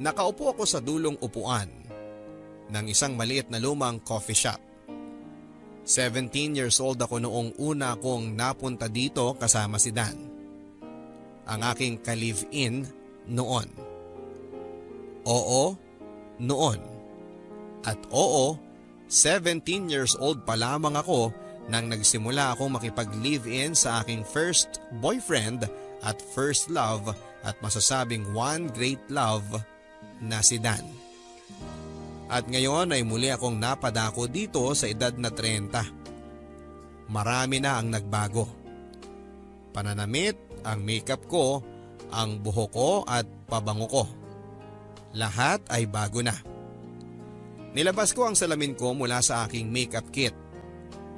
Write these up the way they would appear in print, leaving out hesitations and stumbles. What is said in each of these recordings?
Nakaupo ako sa dulong upuan ng isang maliit na lumang coffee shop. 17 years old ako noong una kong napunta dito kasama si Dan, ang aking ka-live-in noon. Oo, noon. At oo, 17 years old pa lamang ako nang nagsimula akong makipag-live-in sa aking first boyfriend at first love at masasabing one great love na si Dan. At ngayon ay muli akong napadako dito sa edad na 30. Marami na ang nagbago. Pananamit, ang makeup ko, ang buhok ko at pabango ko. Lahat ay bago na. Nilabas ko ang salamin ko mula sa aking makeup kit.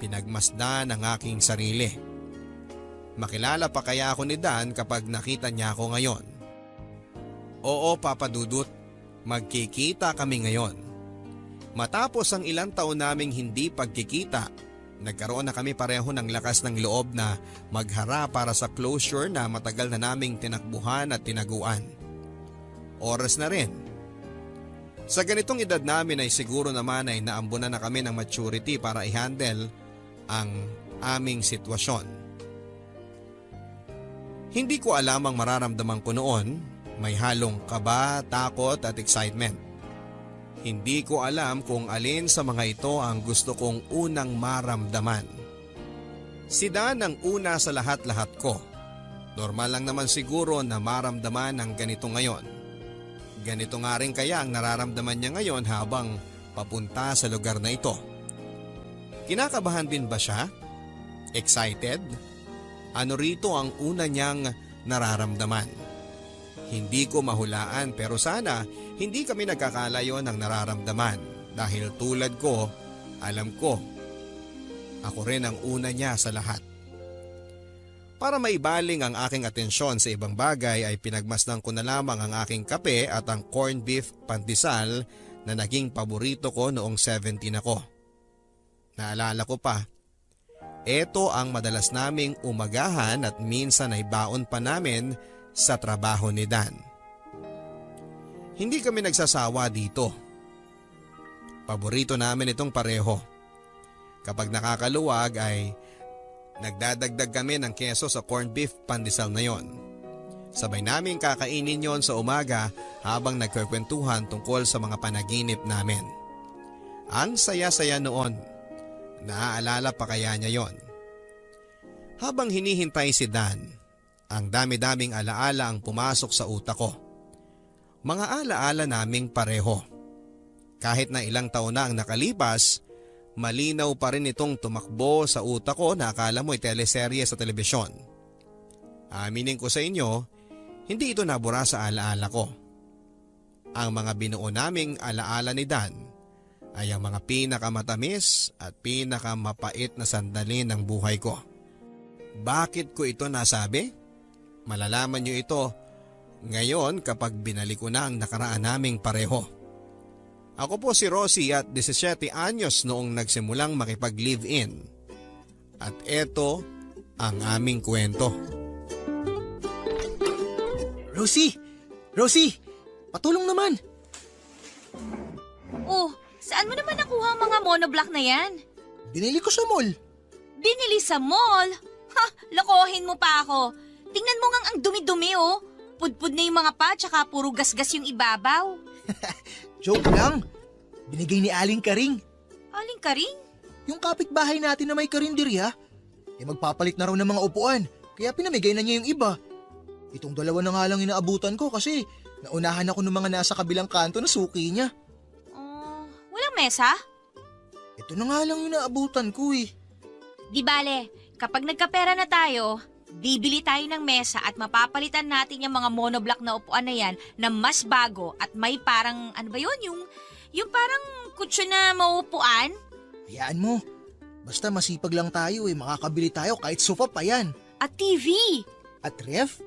Pinagmasdan ang aking sarili. Makilala pa kaya ako ni Dan kapag nakita niya ako ngayon? Oo, Papa Dudut. Magkikita kami ngayon. Matapos ang ilang taon naming hindi pagkikita, nagkaroon na kami pareho ng lakas ng loob na magharap para sa closure na matagal na naming tinakbuhan at tinaguan. Oras na rin. Sa ganitong edad namin ay siguro naman ay naambunan na kami ng maturity para i-handle ang aming sitwasyon. Hindi ko alam ang mararamdaman ko noon. May halong kaba, takot at excitement. Hindi ko alam kung alin sa mga ito ang gusto kong unang maramdaman. Si Dan ang una sa lahat-lahat ko. Normal lang naman siguro na maramdaman ang ganito ngayon. Ganito nga rin kaya ang nararamdaman niya ngayon habang papunta sa lugar na ito. Kinakabahan din ba siya? Excited? Ano rito ang una niyang nararamdaman? Hindi ko mahulaan pero sana hindi kami nagkakalayo ng nararamdaman dahil tulad ko, alam ko, ako rin ang una niya sa lahat. Para maibaling ang aking atensyon sa ibang bagay ay pinagmasdan ko na lamang ang aking kape at ang corned beef pandesal na naging paborito ko noong 17 ako. Naalala ko pa, ito ang madalas naming umagahan at minsan ay baon pa namin sa trabaho ni Dan. Hindi kami nagsasawa dito. Paborito namin itong pareho. Kapag nakakaluwag ay nagdadagdag kami ng keso sa corned beef pandesal na yon. Sabay namin kakainin yon sa umaga habang nagkukwentuhan tungkol sa mga panaginip namin. Ang saya-saya noon. Naaalala pa kaya niya yon? Habang hinihintay si Dan, ang dami-daming alaala ang pumasok sa utak ko. Mga alaala naming pareho. Kahit na ilang taon na ang nakalipas, malinaw pa rin itong tumakbo sa utak ko na akala mo ay teleserye sa telebisyon. Aminin ko sa inyo, hindi ito nabura sa alaala ko. Ang mga binuo naming alaala ni Dan ay ang mga pinakamatamis at pinakamapait na sandali ng buhay ko. Bakit ko ito nasabi? Malalaman niyo ito ngayon kapag binalik ko na ang nakaraan naming pareho. Ako po si Rosie at 17 anyos noong nagsimulang makipag-live-in. At eto ang aming kwento. Rosie! Rosie! Patulong naman! Oh, saan mo naman nakuha ang mga monoblock na yan? Binili ko sa mall. Binili sa mall? Ha, lokohin mo pa ako. Tingnan mo ngang ang dumi-dumi oh. Pudpud na yung mga pa tsaka puro gasgas yung ibabaw. Joke lang. Binigay ni Aling Karing. Aling Karing? Yung kapitbahay natin na may karinderya. Magpapalit na raw ng mga upuan. Kaya pinamigay na niya yung iba. Itong dalawa na nga lang inaabutan ko kasi naunahan ako ng mga nasa kabilang kanto na suki niya. Walang mesa? Ito na nga lang yung inaabutan ko eh. Di bale, kapag nagkapera na tayo, bibili tayo ng mesa at mapapalitan natin yung mga monoblock na upuan na yan na mas bago at may parang, ano ba yun? Yung parang kutsyon na mauupuan? Hayaan mo. Basta masipag lang tayo eh, makakabili tayo kahit sofa pa yan. At TV. At ref?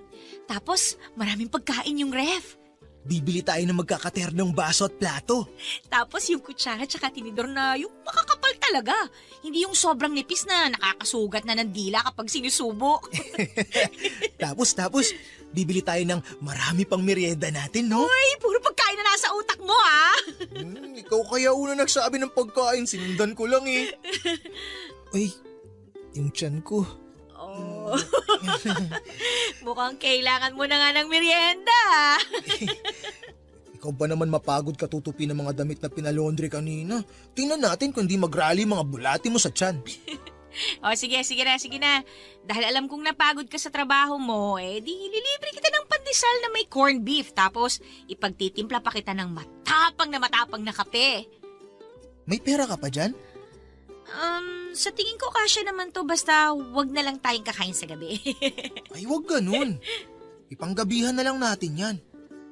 Tapos maraming pagkain yung ref. Bibili tayo ng magkakaternong baso at plato. Tapos yung kutsara tsaka tinidor na yung makakapal talaga. Hindi yung sobrang nipis na nakakasugat na ng dila kapag sinusubok. Tapos, bibili tayo ng marami pang merienda natin, no? Ay, puro pagkain na nasa utak mo, ha? Ikaw kaya una nagsabi ng pagkain, sinundan ko lang eh. Ay, yung tiyan ko. Oh. Mukhang kailangan mo na nga ng merienda. Ikaw ba naman mapagod katutupi ng mga damit na pinalondre kanina? Tingnan natin kung di mag-rally mga bulati mo sa tiyan. Sige na. Dahil alam kong napagod ka sa trabaho mo, di lilibre kita ng pandesal na may corned beef. Tapos ipagtitimpla pa kita ng matapang na kape. May pera ka pa dyan? Sa tingin ko kasya naman to basta wag na lang tayong kakain sa gabi. Ay, wag ganun. Ipanggabihan na lang natin yan.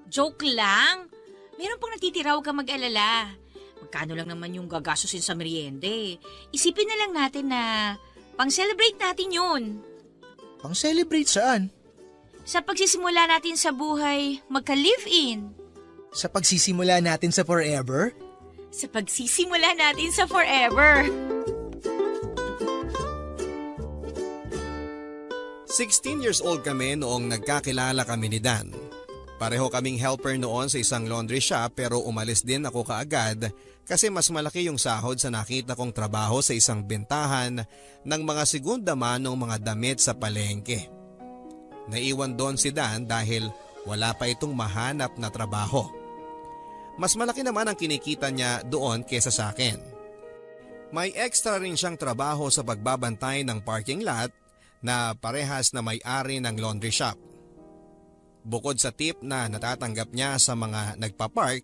Joke lang. Meron pang natitira, huwag kang mag-alala. Magkano lang naman yung gagastusin sa meriende. Isipin na lang natin na pang-celebrate natin yun. Pang-celebrate saan? Sa pagsisimula natin sa buhay, magka-live-in. Sa pagsisimula natin sa forever? Sa pagsisimula natin sa forever. 16 years old kami noong nagkakilala kami ni Dan. Pareho kaming helper noon sa isang laundry shop pero umalis din ako kaagad kasi mas malaki yung sahod sa nakita kong trabaho sa isang bentahan ng mga segunda manong mga damit sa palengke. Naiwan doon si Dan dahil wala pa itong mahanap na trabaho. Mas malaki naman ang kinikita niya doon kesa sa akin. May extra rin siyang trabaho sa pagbabantay ng parking lot na parehas na may-ari ng laundry shop. Bukod sa tip na natatanggap niya sa mga nagpapark,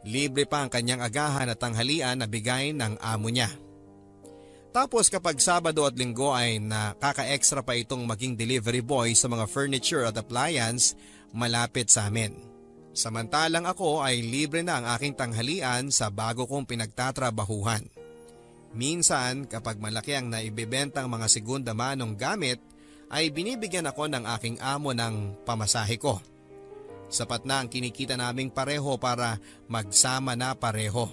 libre pa ang kanyang agahan at tanghalian na bigay ng amo niya. Tapos kapag Sabado at Linggo ay nakaka-extra pa itong maging delivery boy sa mga furniture at appliance malapit sa amin. Samantalang ako ay libre na ang aking tanghalian sa bago kong pinagtatrabahuhan. Minsan kapag malaki ang naibibentang mga segunda manong gamit, ay binibigyan ako ng aking amo ng pamasahe ko. Sapat na ang kinikita naming pareho para magsama na pareho.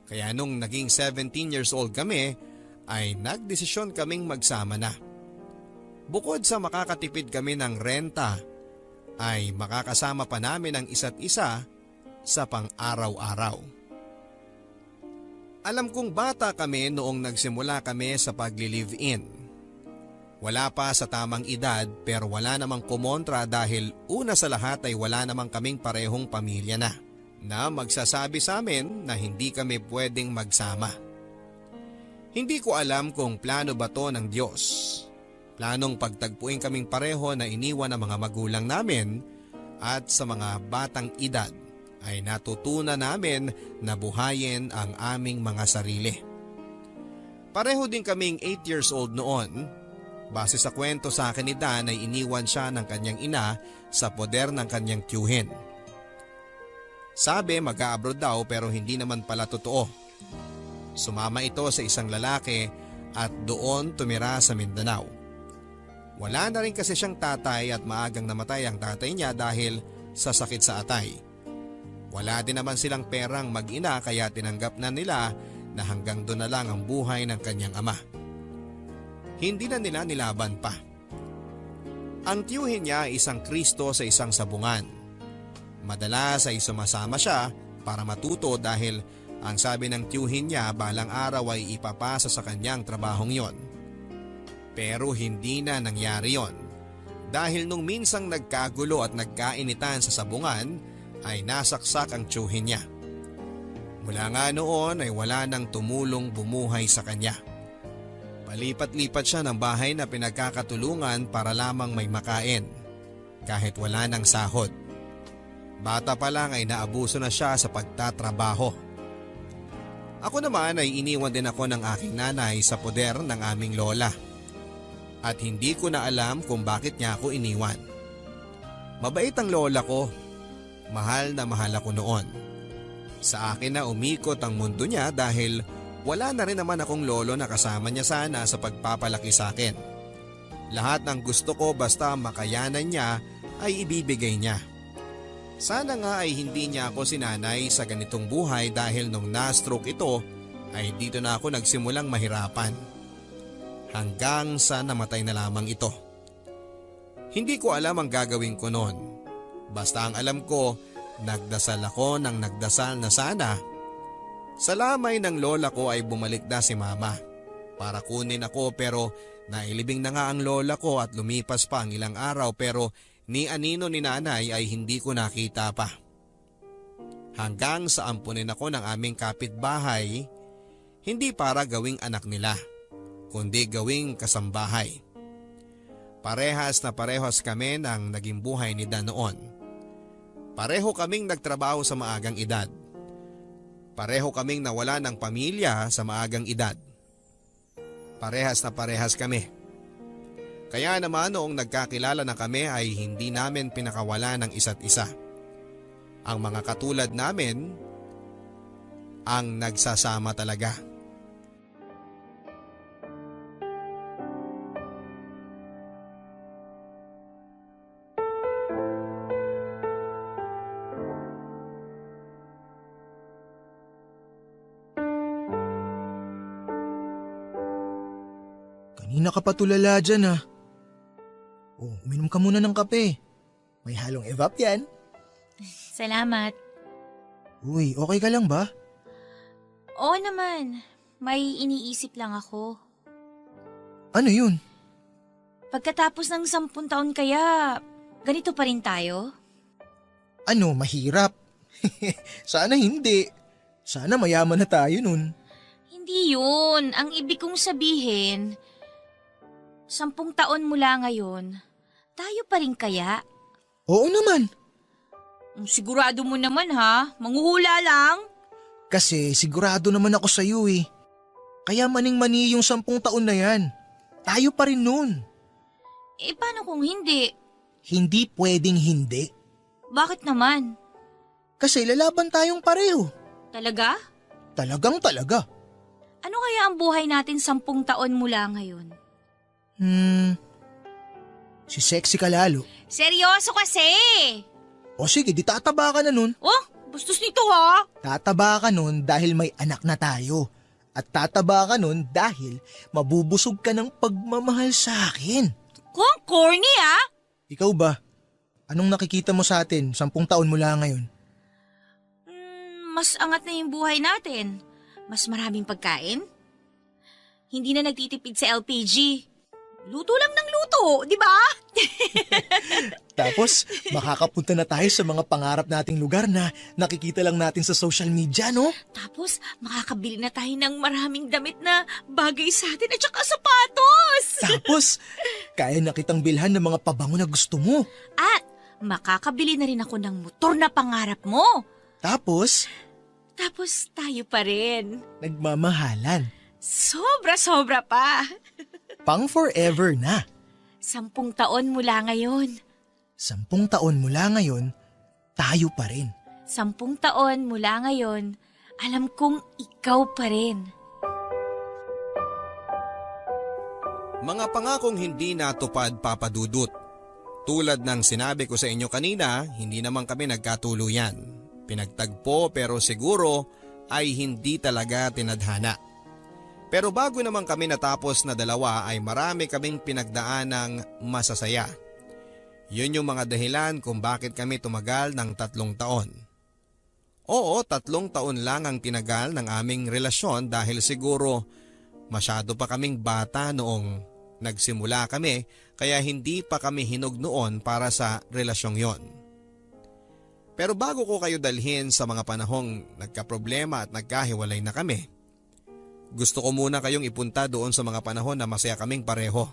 Kaya nung naging 17 years old kami, ay nagdesisyon kaming magsama na. Bukod sa makakatipid kami ng renta, ay makakasama pa namin ang isa't isa sa pang-araw-araw. Alam kong bata kami noong nagsimula kami sa pagli-live-in. Wala pa sa tamang edad pero wala namang kumontra dahil una sa lahat ay wala namang kaming parehong pamilya na magsasabi sa amin na hindi kami pwedeng magsama. Hindi ko alam kung plano ba to ng Diyos. Planong pagtagpuin kaming pareho na iniwan ng mga magulang namin at sa mga batang edad ay natutunan namin na buhayin ang aming mga sarili. Pareho din kaming 8 years old noon. Base sa kwento sa akin ni Dan ay iniwan siya ng kanyang ina sa poder ng kanyang tiyuhin. Sabi mag-a-abroad daw pero hindi naman pala totoo. Sumama ito sa isang lalaki at doon tumira sa Mindanao. Wala na rin kasi siyang tatay at maagang namatay ang tatay niya dahil sa sakit sa atay. Wala din naman silang perang mag-ina kaya tinanggap na nila na hanggang doon na lang ang buhay ng kanyang ama. Hindi na nila nilaban pa. Ang tiyuhin niya ay isang Kristo sa isang sabungan. Madalas ay sumasama siya para matuto dahil ang sabi ng tiyuhin niya balang araw ay ipapasa sa kanyang trabahong yon. Pero hindi na nangyari yon dahil nung minsang nagkagulo at nagkainitan sa sabungan ay nasaksak ang tiyuhin niya. Mula nga noon ay wala nang tumulong bumuhay sa kanya. Palipat-lipat siya ng bahay na pinagkakatulungan para lamang may makain, kahit wala ng sahod. Bata pa lang ay naabuso na siya sa pagtatrabaho. Ako naman ay iniwan din ako ng aking nanay sa poder ng aming lola. At hindi ko na alam kung bakit niya ako iniwan. Mabait ang lola ko. Mahal na mahal ako noon. Sa akin na umikot ang mundo niya dahil wala na rin naman akong lolo na kasama niya sana sa pagpapalaki sa akin. Lahat ng gusto ko basta makayanan niya ay ibibigay niya. Sana nga ay hindi niya ako sinanay sa ganitong buhay dahil nung na-stroke ito ay dito na ako nagsimulang mahirapan. Hanggang sa namatay na lamang ito. Hindi ko alam ang gagawin ko noon. Basta ang alam ko, nagdasal ako ng nagdasal na sana sa lamay ng lola ko ay bumalik na si mama para kunin ako, pero nailibing na nga ang lola ko at lumipas pa ang ilang araw, pero ni anino ni nanay ay hindi ko nakita pa. Hanggang sa ampunin ako ng aming kapitbahay, hindi para gawing anak nila, kundi gawing kasambahay. Parehas na parehas kami ng naging buhay ni Dan noon. Pareho kaming nagtrabaho sa maagang edad. Pareho kaming nawala ng pamilya sa maagang edad. Parehas na parehas kami. Kaya naman noong nagkakilala na kami ay hindi namin pinakawala ng isa't isa. Ang mga katulad namin ang nagsasama talaga. Kanina ka pa tulala dyan ah. Oh, uminom ka muna ng kape. May halong evap yan. Salamat. Uy, okay ka lang ba? Oo naman. May iniisip lang ako. Ano yun? Pagkatapos ng 10 taon kaya, ganito pa rin tayo? Ano, mahirap? Sana hindi. Sana mayaman na tayo nun. Hindi yun. Ang ibig kong sabihin, 10 taon mula ngayon, tayo pa rin kaya? Oo naman. Sigurado mo naman ha? Manghuhula lang? Kasi sigurado naman ako sa iyo eh. Kaya maning-mani yung 10 taon na yan. Tayo pa rin nun. Eh paano kung hindi? Hindi pwedeng hindi. Bakit naman? Kasi lalaban tayong pareho. Talaga? Talagang talaga. Ano kaya ang buhay natin 10 taon mula ngayon? Si sexy ka lalo. Seryoso kasi! O sige, di tataba ka na nun. Oh, bastos nito ha! Tataba ka nun dahil may anak na tayo. At tataba ka nun dahil mabubusog ka ng pagmamahal sa akin. Kung corny ha! Ikaw ba? Anong nakikita mo sa atin 10 taon mula ngayon? Mas angat na yung buhay natin. Mas maraming pagkain. Hindi na nagtitipid sa LPG. Luto lang ng luto, di ba? Tapos, makakapunta na tayo sa mga pangarap nating lugar na nakikita lang natin sa social media, no? Tapos, makakabili na tayo ng maraming damit na bagay sa atin at saka sapatos. Tapos, kaya na kitang bilhan ng mga pabango na gusto mo. At makakabili na rin ako ng motor na pangarap mo. Tapos Tayo pa rin. nagmamahalan. Sobra-sobra pa. Pang forever na. 10 taon mula ngayon. 10 taon mula ngayon, tayo pa rin. 10 taon mula ngayon, alam kong ikaw pa rin. Mga pangakong hindi natupad, Papa Dudut. Tulad ng sinabi ko sa inyo kanina, hindi naman kami nagkatuluyan. Pinagtagpo pero siguro ay hindi talaga tinadhana. Pero bago naman kami natapos na dalawa ay marami kaming pinagdaan ng masasaya. Yun yung mga dahilan kung bakit kami tumagal ng 3 taon. Oo, 3 taon lang ang tinagal ng aming relasyon dahil siguro masyado pa kaming bata noong nagsimula kami kaya hindi pa kami hinog noon para sa relasyong yon. Pero bago ko kayo dalhin sa mga panahong nagkaproblema at nagkahiwalay na kami, gusto ko muna kayong ipunta doon sa mga panahon na masaya kaming pareho.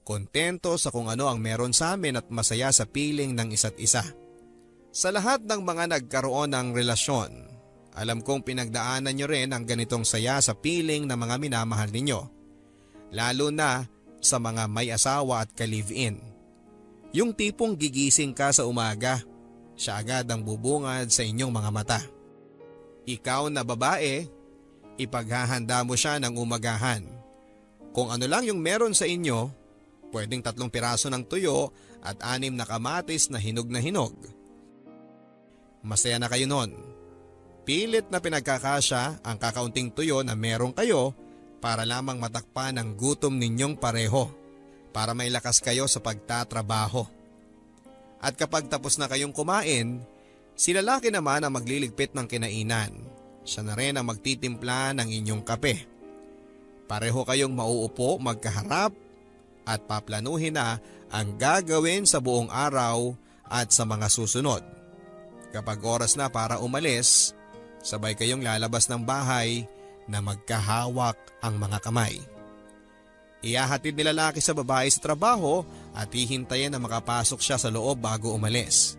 Kontento sa kung ano ang meron sa amin at masaya sa piling ng isa't isa. Sa lahat ng mga nagkaroon ng relasyon, alam kong pinagdaanan nyo rin ang ganitong saya sa piling ng mga minamahal ninyo. Lalo na sa mga may asawa at ka-live-in. Yung tipong gigising ka sa umaga, siya agad ang bubungad sa inyong mga mata. Ikaw na babae, ipaghahanda mo siya ng umagahan. Kung ano lang yung meron sa inyo, pwedeng 3 piraso ng tuyo at 6 na kamatis na hinog. Masaya na kayo nun. Pilit na pinagkakasya ang kakaunting tuyo na meron kayo para lamang matakpan ang gutom ninyong pareho, para may lakas kayo sa pagtatrabaho. At kapag tapos na kayong kumain, si lalaki naman ang magliligpit ng kinainan. Siya na rin ang magtitimpla ng inyong kape. Pareho kayong mauupo magkaharap at paplanuhin na ang gagawin sa buong araw at sa mga susunod. Kapag oras na para umalis, sabay kayong lalabas ng bahay na magkahawak ang mga kamay. Ihahatid ni lalaki sa babae sa trabaho at hihintayin na makapasok siya sa loob bago umalis.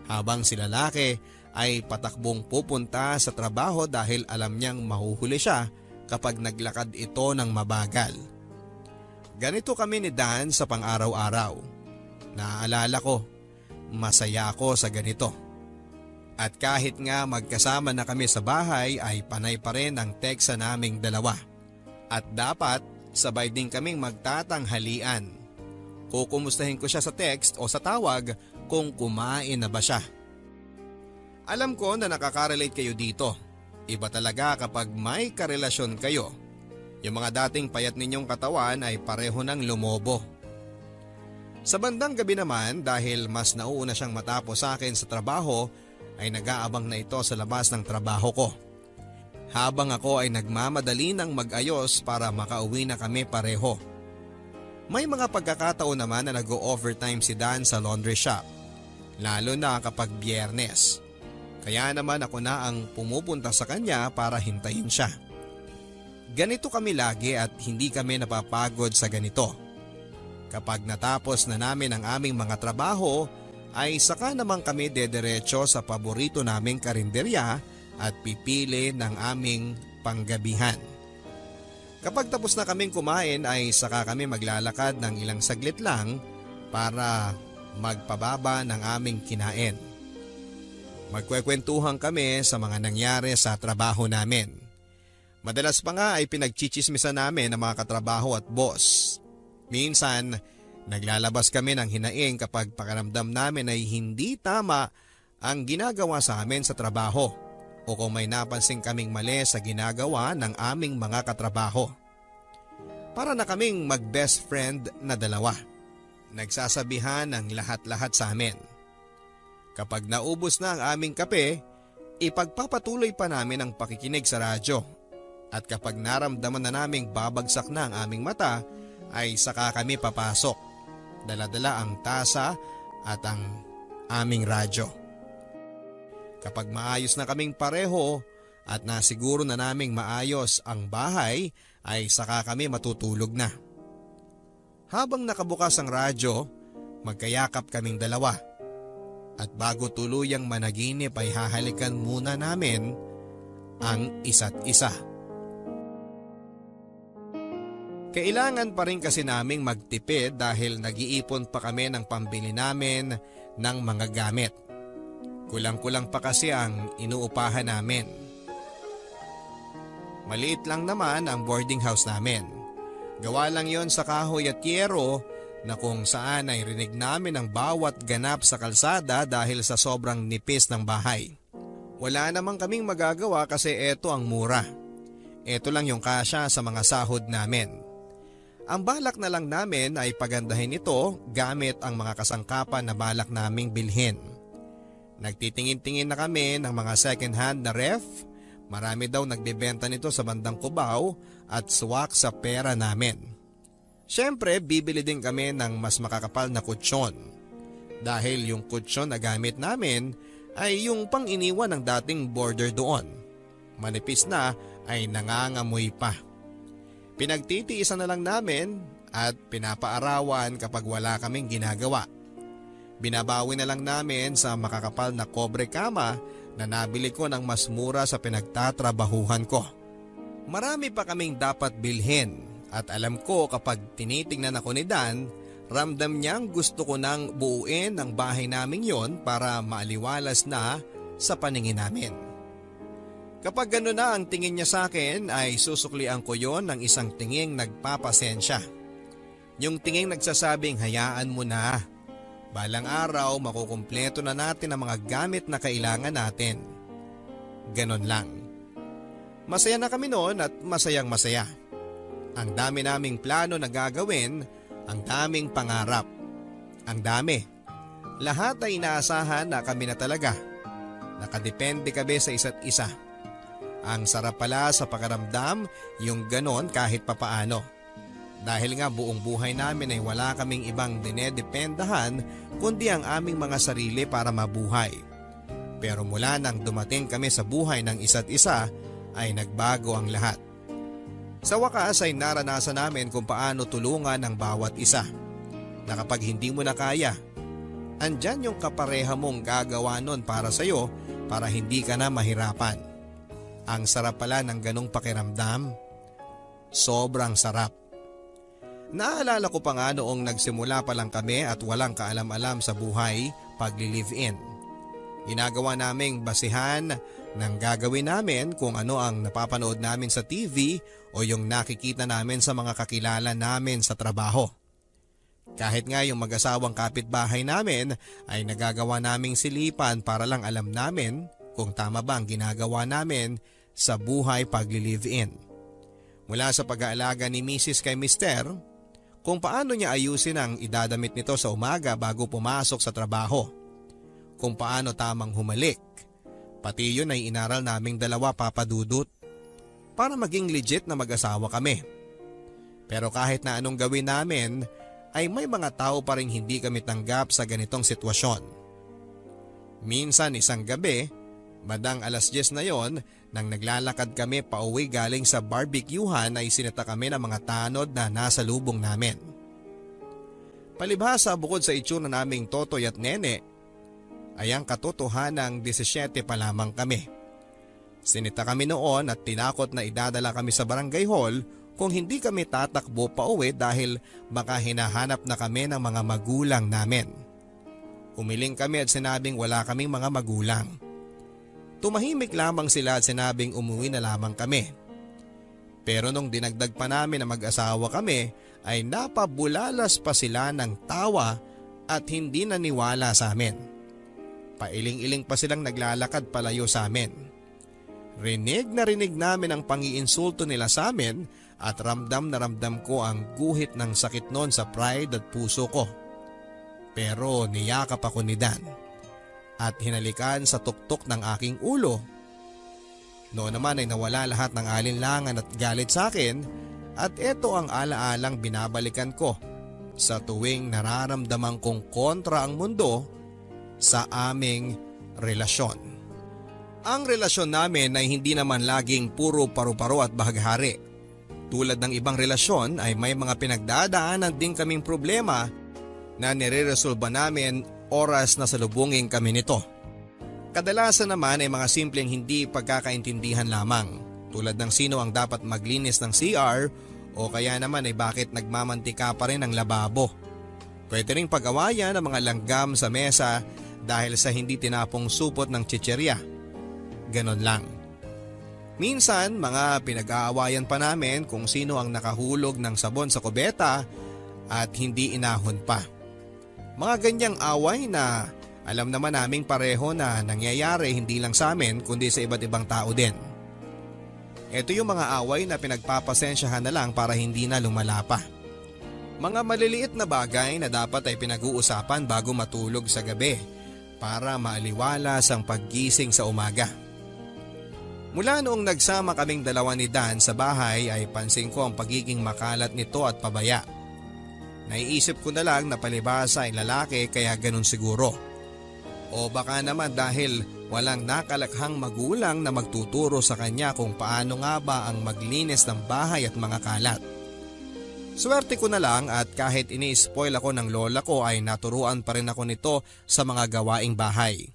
Habang si lalaki ay patakbong pupunta sa trabaho dahil alam niyang mahuhuli siya kapag naglakad ito ng mabagal. Ganito kami ni Dan sa pang-araw-araw. Naaalala ko, masaya ako sa ganito. At kahit nga magkasama na kami sa bahay ay panay pa rin ang teksa naming dalawa. At dapat sabay din kaming magtatanghalian. Kukumustahin ko siya sa text o sa tawag kung kumain na ba siya. Alam ko na nakaka-relate kayo dito. Iba talaga kapag may karelasyon kayo. Yung mga dating payat ninyong katawan ay pareho ng lumobo. Sa bandang gabi naman, dahil mas nauuna siyang matapos sa akin sa trabaho, ay nag-aabang na ito sa labas ng trabaho ko. Habang ako ay nagmamadali ng mag-ayos para makauwi na kami pareho. May mga pagkakataon naman na nag-o-overtime si Dan sa laundry shop, lalo na kapag Biyernes. Kaya naman ako na ang pumupunta sa kanya para hintayin siya. Ganito kami lagi at hindi kami napapagod sa ganito. Kapag natapos na namin ang aming mga trabaho, ay saka naman kami dederecho sa paborito naming karinderya at pipili ng aming panggabihan. Kapag tapos na kaming kumain ay saka kami maglalakad ng ilang saglit lang para magpababa ng aming kinain. Magkwekwentuhan kami sa mga nangyari sa trabaho namin. Madalas pa nga ay pinagchichismisan namin ng mga katrabaho at boss. Minsan, naglalabas kami ng hinaing kapag pakiramdam namin ay hindi tama ang ginagawa sa amin sa trabaho o kung may napansin kaming mali sa ginagawa ng aming mga katrabaho. Para na kaming mag-best friend na dalawa. Nagsasabihan ng lahat-lahat sa amin. Kapag naubos na ang aming kape, ipagpapatuloy pa namin ang pakikinig sa radyo. At kapag naramdaman na naming babagsak na ang aming mata, ay saka kami papasok. Dala-dala ang tasa at ang aming radyo. Kapag maayos na kaming pareho at nasiguro na naming maayos ang bahay, ay saka kami matutulog na. Habang nakabukas ang radyo, magkayakap kaming dalawa. At bago tuluyang managinip ay hahalikan muna namin ang isa't isa. Kailangan pa rin kasi naming magtipid dahil nag-iipon pa kami ng pambili namin ng mga gamit. Kulang-kulang pa kasi ang inuupahan namin. Maliit lang naman ang boarding house namin. Gawa lang yon sa kahoy at yero na kung saan ay rinig namin ang bawat ganap sa kalsada dahil sa sobrang nipis ng bahay. Wala namang kaming magagawa kasi eto ang mura. Eto lang yung kasya sa mga sahod namin. Ang balak na lang namin ay pagandahin ito gamit ang mga kasangkapan na balak naming bilhin. Nagtitingin-tingin na kami ng mga second hand na ref. Marami daw nagbebenta nito sa bandang Cubao at swak sa pera namin. Siyempre, bibili din kami ng mas makakapal na kutsyon. Dahil yung kutsyon na gamit namin ay yung pang iniwan ng dating border doon. Manipis na ay nangangamoy pa. Pinagtitiisan na lang namin at pinapaarawan kapag wala kaming ginagawa. Binabawi na lang namin sa makakapal na kobre kama na nabili ko ng mas mura sa pinagtatrabahuhan ko. Marami pa kaming dapat bilhin. At alam ko kapag tinitingnan ako ni Dan, ramdam niyang gusto ko nang buuin ang bahay naming yon para maaliwalas na sa paningin namin. Kapag gano'n na ang tingin niya sa akin ay susuklian ko yon ng isang tinging nagpapasensya. Yung tinging nagsasabing hayaan mo na. Balang araw makukumpleto na natin ang mga gamit na kailangan natin. Ganon lang. Masaya na kami noon at masayang masaya. Ang dami naming plano na gagawin, ang daming pangarap. Ang dami. Lahat ay inaasahan na kami na talaga. Nakadepende kami sa isa't isa. Ang sarap pala sa pakiramdam yung ganon kahit papaano. Dahil nga buong buhay namin ay wala kaming ibang dinedependahan kundi ang aming mga sarili para mabuhay. Pero mula nang dumating kami sa buhay ng isa't isa ay nagbago ang lahat. Sa wakas ay naranasan namin kung paano tulungan ang bawat isa. Na kapag hindi mo na kaya, andyan yung kapareha mong gagawa nun para sa'yo para hindi ka na mahirapan. Ang sarap pala ng ganong pakiramdam. Sobrang sarap. Naalala ko pa nga noong nagsimula pa lang kami at walang kaalam-alam sa buhay pagli-live-in. Ginagawa naming basihan ng gagawin namin kung ano ang napapanood namin sa TV o yung nakikita namin sa mga kakilala namin sa trabaho. Kahit nga yung mag-asawang kapitbahay namin ay nagagawa naming silipan para lang alam namin kung tama ba ang ginagawa namin sa buhay pagli-live-in. Mula sa pag-aalaga ni Mrs. kay Mr., kung paano niya ayusin ang idadamit nito sa umaga bago pumasok sa trabaho. Kung paano tamang humalik. Pati yun ay inaral naming dalawa papadudot para maging legit na mag-asawa kami. Pero kahit na anong gawin namin ay may mga tao pa rin hindi kami tanggap sa ganitong sitwasyon. Minsan isang gabi, bandang 10:00 na yon, nang naglalakad kami pauwi galing sa barbecuehan ay sinita kami ng mga tanod na nasa lubong namin. Palibhasa bukod sa itsura naming totoy at nene, ay ang katotohanang 17 pa lamang kami. Sinita kami noon at tinakot na idadala kami sa barangay hall kung hindi kami tatakbo pauwi dahil baka hinahanap na kami ng mga magulang namin. Umiling kami at sinabing wala kaming mga magulang. Tumahimik lamang sila at sinabing umuwi na lamang kami. Pero nung dinagdag pa namin na mag-asawa kami ay napabulalas pa sila ng tawa at hindi naniwala sa amin. Pailing-iling pa silang naglalakad palayo sa amin. Rinig na rinig namin ang pangiinsulto nila sa amin at ramdam na ramdam ko ang guhit ng sakit noon sa pride at puso ko. Pero niyakap ako ni Dan at hinalikan sa tuktok ng aking ulo. Noon naman ay nawala lahat ng alinlangan at galit sa akin at ito ang alaalang binabalikan ko sa tuwing nararamdaman kong kontra ang mundo sa aming relasyon. Ang relasyon namin ay hindi naman laging puro paru-paro at bahaghari. Tulad ng ibang relasyon ay may mga pinagdadaanan din kaming problema na nire-resolba namin oras na salubungin kami nito. Kadalasan naman ay mga simpleng hindi pagkakaintindihan lamang, tulad ng sino ang dapat maglinis ng CR o kaya naman ay bakit nagmamantika pa rin ang lababo. Pwede ring pag-awayan ng mga langgam sa mesa dahil sa hindi tinapong supot ng chicherya. Ganon lang. Minsan mga pinag-aawayan pa namin kung sino ang nakahulog ng sabon sa kubeta at hindi inahon pa. Mga ganyang away na alam naman naming pareho na nangyayari hindi lang sa amin kundi sa iba't ibang tao din. Ito yung mga away na pinagpapasensyahan na lang para hindi na lumala pa. Mga maliliit na bagay na dapat ay pinag-uusapan bago matulog sa gabi para maaliwalas ang paggising sa umaga. Mula noong nagsama kaming dalawa ni Dan sa bahay ay pansin ko ang pagiging makalat nito at pabaya. Naiisip ko na lang na palibhasa ay lalaki kaya ganun siguro. O baka naman dahil walang nakalakhang magulang na magtuturo sa kanya kung paano nga ba ang maglinis ng bahay at mga kalat. Swerte ko na lang at kahit ini-spoil ako ng lola ko ay naturuan pa rin ako nito sa mga gawaing bahay.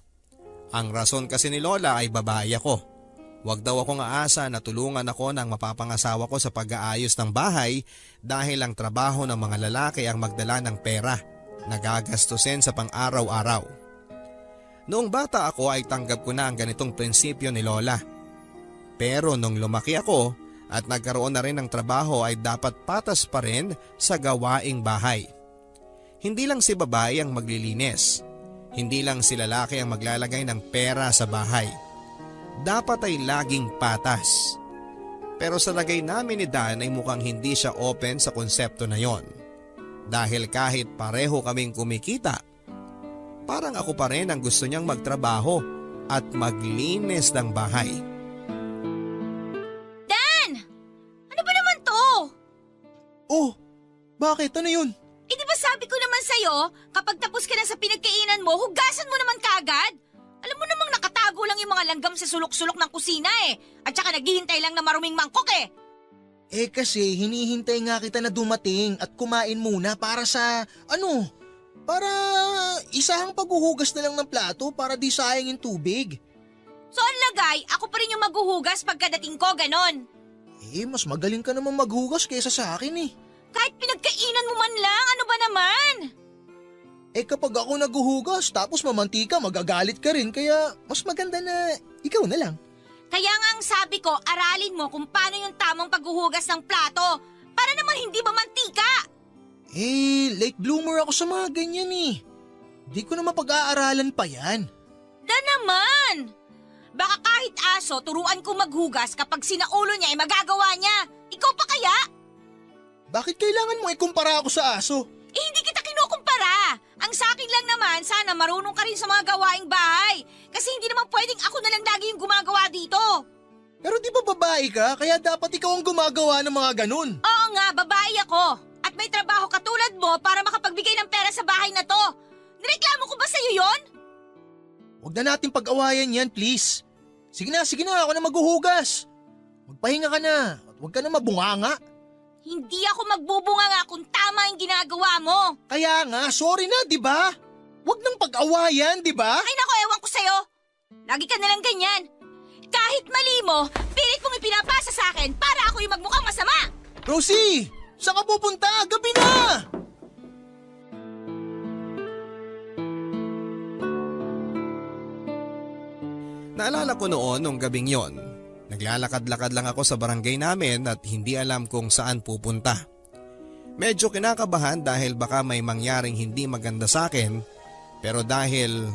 Ang rason kasi ni lola ay babae ako. Huwag daw akong aasa na tulungan ako ng mapapangasawa ko sa pag-aayos ng bahay dahil ang trabaho ng mga lalaki ang magdala ng pera na gagastusin sa pang-araw-araw. Noong bata ako ay tanggap ko na ang ganitong prinsipyo ni lola. Pero nung lumaki ako at nagkaroon na rin ng trabaho ay dapat patas pa rin sa gawaing bahay. Hindi lang si babae ang maglilinis. Hindi lang si lalaki ang maglalagay ng pera sa bahay. dapat ay laging patas. Pero sa lagay namin ni Dan ay mukhang hindi siya open sa konsepto na yon. Dahil kahit pareho kaming kumikita, parang ako pa rin ang gusto niyang magtrabaho at maglinis ng bahay. Dan! Ano ba naman to? Oh, bakit? Ano yun? Eh di ba sabi ko naman sa'yo, kapag tapos ka na sa pinagkainan mo, hugasan mo naman kaagad. Alam mo namang nakatago lang yung mga langgam sa sulok-sulok ng kusina eh. At saka naghihintay lang na maruming mangkok eh. Eh kasi hinihintay nga kita na dumating at kumain muna para sa, para isahang paghuhugas na lang ng plato para di sayang yung tubig. So ang lagay, ako pa rin yung maghuhugas pagkadating ko, ganon. Eh, mas magaling ka naman maghugas kaysa sa akin eh. Kahit pinagkainan mo man lang, ano ba naman? Eh kapag ako naghuhugas tapos mamantika, magagalit ka rin kaya mas maganda na ikaw na lang. Kaya nga ang sabi ko, aralin mo kung paano yung tamang paghuhugas ng plato para naman hindi mamantika. Eh, late bloomer ako sa mga ganyan eh. Di ko na mapag-aaralan pa yan. Da naman! Baka kahit aso, turuan ko maghugas kapag sinaulo niya ay magagawa niya. Ikaw pa kaya? Bakit kailangan mo ikumpara ako sa aso? Eh hindi kita kinukumpara. Ang sa akin lang naman, sana marunong ka rin sa mga gawaing bahay. Kasi hindi naman pwedeng ako na lang lagi yung gumagawa dito. Pero di ba babae ka? Kaya dapat ikaw ang gumagawa ng mga ganun. Oo nga, babae ako. At may trabaho katulad mo para makapagbigay ng pera sa bahay na to. Nireklamo ko ba sa'yo yon? Huwag na natin pag-awayan yan, please. Sige na, ako na maghuhugas. Magpahinga ka na at huwag ka na mabunganga. Hindi ako magbubunga nga kung tama yung ginagawa mo. Kaya nga, sorry na, di ba? Huwag nang pag-awayan, di ba? Ay nako, ewan ko sa'yo. Lagi ka nalang ganyan. Kahit mali mo, pilit mong ipinapasa sa akin para ako yung magmukhang masama. Rosie! Saan ka pupunta? Gabi na! Naalala ko noon nung gabing yon. Naglalakad-lakad lang ako sa barangay namin at hindi alam kung saan pupunta. Medyo kinakabahan dahil baka may mangyaring hindi maganda sa akin, pero dahil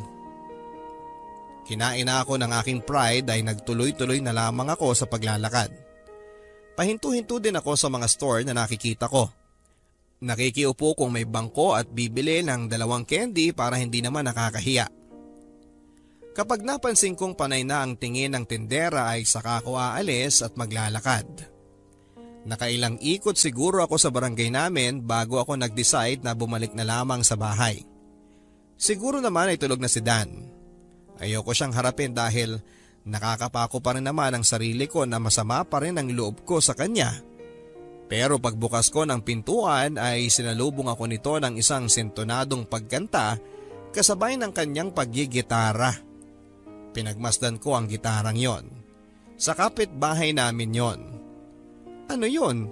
kinain na ako ng aking pride ay nagtuloy-tuloy na lamang ako sa paglalakad. Pahinto-hinto din ako sa mga store na nakikita ko. Nakikiupo kung may bangko at bibili ng 2 candy para hindi naman nakakahiya. Kapag napansin kong panay na ang tingin ng tindera ay saka ako aalis at maglalakad. Nakailang ikot siguro ako sa barangay namin bago ako nag-decide na bumalik na lamang sa bahay. Siguro naman ay tulog na si Dan. Ayoko siyang harapin dahil nakakapako pa rin naman ang sarili ko na masama pa rin ang loob ko sa kanya. Pero pagbukas ko ng pintuan ay sinalubong ako nito ng isang sintonadong pagkanta kasabay ng kanyang paggigitara. Pinagmasdan ko ang gitarang yon. Sa kapitbahay namin yon. Ano yon?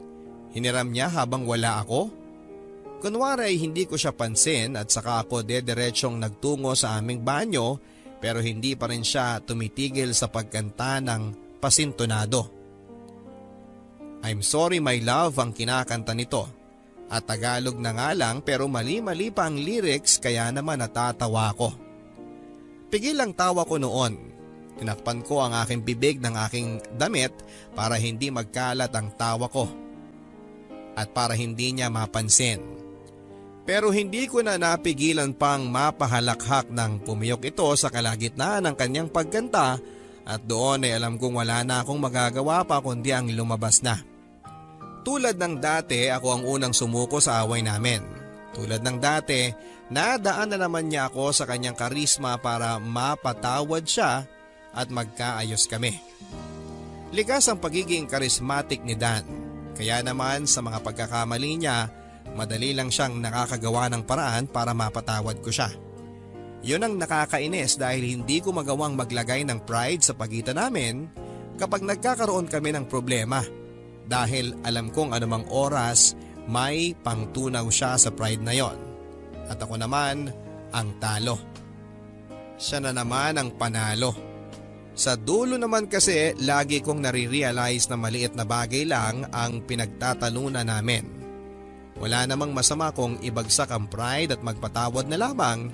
Hiniram niya habang wala ako? Kunwari ay hindi ko siya pansin at saka ako dediretsyong nagtungo sa aming banyo pero hindi pa rin siya tumitigil sa pagkanta ng pasintonado. I'm sorry my love ang kinakanta nito. At Tagalog na nga lang pero mali-mali pa ang lyrics kaya naman natatawa ko. Pigil ang tawa ko noon. Tinakpan ko ang aking bibig ng aking damit para hindi magkalat ang tawa ko. At para hindi niya mapansin. Pero hindi ko na napigilan pang mapahalakhak ng pumiyok ito sa kalagitnaan ng kanyang pagkanta at doon ay alam kong wala na akong magagawa pa kundi ang lumabas na. Tulad ng dati ako ang unang sumuko sa away namin. Tulad ng dati, nadaan na naman niya ako sa kanyang karisma para mapatawad siya at magkaayos kami. Likas ang pagiging karismatic ni Dan. Kaya naman sa mga pagkakamali niya, madali lang siyang nakakagawa ng paraan para mapatawad ko siya. Yun ang nakakainis dahil hindi ko magawang maglagay ng pride sa pagitan namin kapag nagkakaroon kami ng problema. Dahil alam kong anumang oras may pangtunaw siya sa pride na yon. At ako naman ang talo. Siya na naman ang panalo. Sa dulo naman kasi lagi kong nare-realize na maliit na bagay lang ang pinagtatalunan namin. Wala namang masama kung ibagsak ang pride at magpatawad na lamang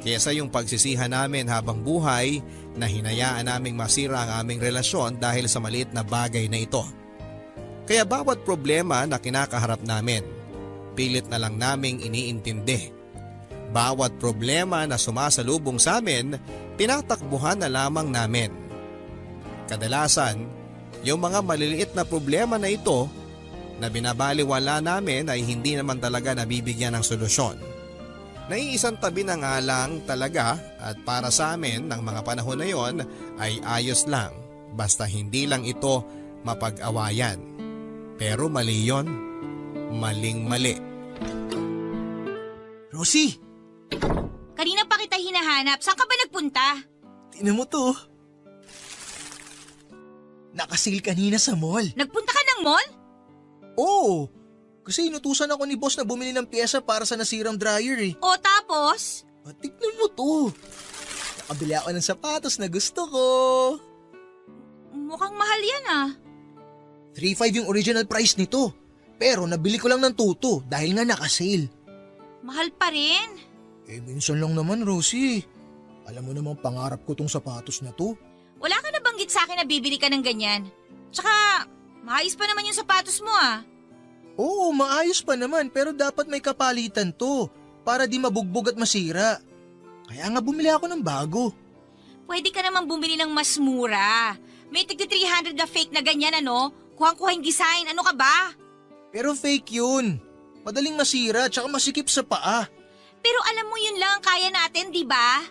kesa yung pagsisihan namin habang buhay na hinayaan naming masira ang aming relasyon dahil sa maliit na bagay na ito. Kaya bawat problema na kinakaharap namin, pilit na lang naming iniintindi. Bawat problema na sumasalubong sa amin, tinatakbuhan na lamang namin. Kadalasan, yung mga maliliit na problema na ito na binabaliwala namin ay hindi naman talaga nabibigyan ng solusyon. Naiisang tabi na nga lang talaga at para sa amin ng mga panahon na yon ay ayos lang basta hindi lang ito mapag-awayan. Pero mali yon, maling-mali. Rosie, Kanina pa kita hinahanap. Saan ka ba nagpunta? tingnan mo to. Nakasil kanina sa mall. Nagpunta ka ng mall? Oo, kasi inutusan ako ni boss na bumili ng pyesa para sa nasirang dryer eh. O tapos? Tignan mo to. Nakabili ako ng sapatos na gusto ko. Mukhang mahal yan ah. 3.5 yung original price nito. Pero nabili ko lang ng 2.2 dahil nga naka-sale. Mahal pa rin. Minsan lang naman, Rosie. Alam mo namang pangarap ko tong sapatos na to. Wala ka na banggit sa akin na bibili ka ng ganyan. Tsaka, maayos pa naman yung sapatos mo ah. Oo, maayos pa naman pero dapat may kapalitan to para di mabugbog at masira. Kaya nga bumili ako ng bago. Pwede ka namang bumili ng mas mura. May tigti 300 na fake na ganyan ano. Kuhang-kuha yung design. Ano ka ba? Pero fake yun. Madaling masira tsaka masikip sa paa. Pero alam mo yun lang ang kaya natin, di ba?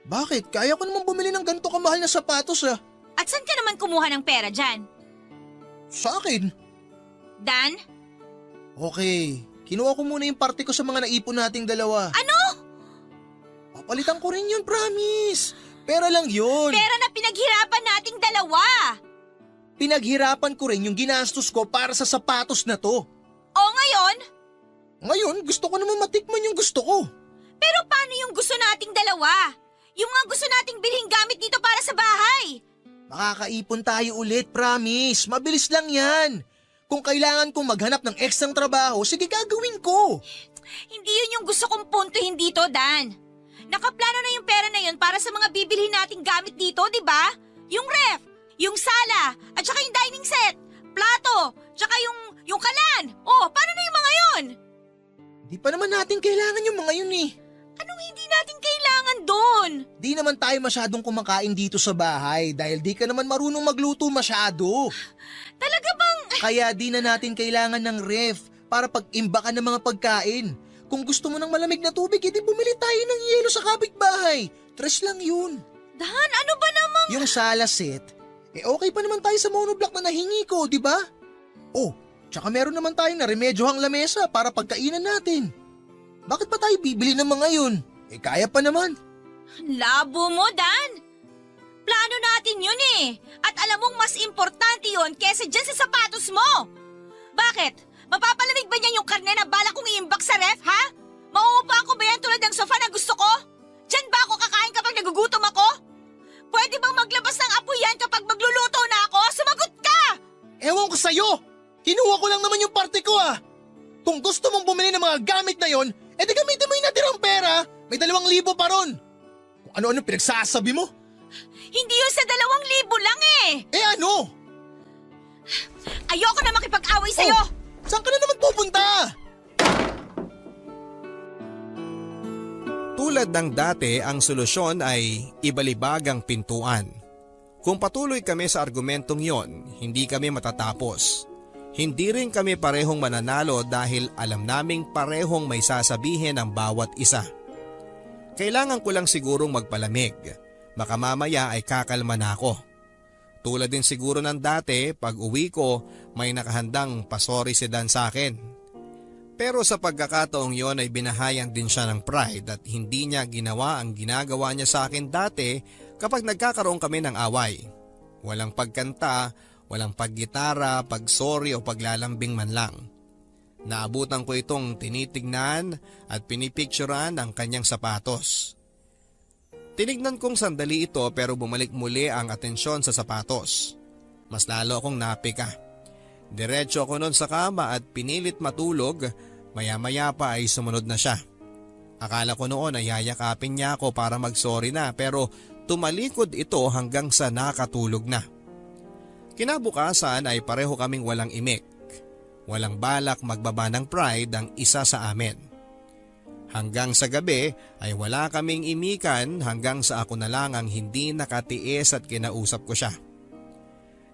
Bakit? Kaya ko naman bumili ng ganito kamahal na sapatos ah. At saan ka naman kumuha ng pera dyan? Sa akin. Dan? Okay, kinuha ko muna yung parte ko sa mga naipon nating dalawa. Ano? Papalitan ko rin yun, promise. Pera lang yun. Pera na pinaghirapan nating dalawa. Pinaghirapan ko rin yung ginastos ko para sa sapatos na to. O ngayon? Ngayon, gusto ko naman matikman yung gusto ko. Pero paano yung gusto nating dalawa? Yung nga gusto nating bilhin gamit dito para sa bahay. Makakaipon tayo ulit, promise. Mabilis lang yan. Kung kailangan kong maghanap ng ekstrang trabaho, sige gagawin ko. Hindi yun yung gusto kong puntuhin dito, Dan. Nakaplano na yung pera na yun para sa mga bibilhin nating gamit dito, di ba? Yung ref, yung sala, at saka yung dining set, plato, tsaka yung kalan. Oh, paano na yung mga yun? Di pa naman natin kailangan yung mga yun eh. Anong hindi natin kailangan doon? Di naman tayo masyadong kumakain dito sa bahay dahil di ka naman marunong magluto masyado. Talaga bang... Kaya di na natin kailangan ng ref para pag-imbakan ng mga pagkain. Kung gusto mo ng malamig na tubig, edi bumili tayo ng yelo sa kapitbahay. Tres lang yun. Dan, ano ba namang... Yung sala set, okay pa naman tayo sa monoblock na nahingi ko, di ba? Oh, tsaka meron naman tayong na remedyohang lamesa para pagkainan natin. Bakit pa tayo bibili ng mga yun? Kaya pa naman. Labo mo, Dan. Plano natin yun eh. At alam mong mas importante yun kesa dyan sa sapatos mo. Bakit? Mapapalamig ba niyan yung karne na balak kong i-imbak sa ref, ha? Mauupa ko ba yan tulad ng sofa na gusto ko? Diyan ba ako kakain kapag nagugutom ako? Pwede bang maglabas ng apoy yan kapag magluluto na ako? Sumagot ka! Ewan ko sa'yo! Kinuha ko lang naman yung parte ko ah! Kung gusto mong bumili ng mga gamit na yon, edi gamitin mo yung natirang pera. May 2,000 pa ron. Kung ano-ano pinagsasabi mo? Hindi yun sa 2,000 lang eh! Ano? Ayoko na makipag-away sa'yo! Oh, saan ka na naman pupunta? Tulad ng dati, ang solusyon ay ibalibag ang pintuan. Kung patuloy kami sa argumentong yon, hindi kami matatapos. Hindi rin kami parehong mananalo dahil alam naming parehong may sasabihin ang bawat isa. Kailangan ko lang sigurong magpalamig. Baka mamaya ay kakalma na ako. Tulad din siguro ng dati, pag uwi ko, may nakahandang pasori si Dan sa akin. Pero sa pagkakataong yon ay binahayan din siya ng pride at hindi niya ginawa ang ginagawa niya sa akin dati kapag nagkakaroon kami ng away. Walang pagkanta, walang paggitara, pagsorry o paglalambing man lang. Naabutan ko itong tinitignan at pinipicturan ang kanyang sapatos. Tinignan kong sandali ito pero bumalik muli ang atensyon sa sapatos. Mas lalo akong napika. Diretso ako noon sa kama at pinilit matulog, maya-maya pa ay sumunod na siya. Akala ko noon ay yayakapin niya ako para mag-sorry na pero tumalikod ito hanggang sa nakatulog na. Kinabukasan ay pareho kaming walang imik. Walang balak magbaba ng pride ang isa sa amin. Hanggang sa gabi ay wala kaming imikan hanggang sa ako na lang ang hindi nakatiis at kinausap ko siya.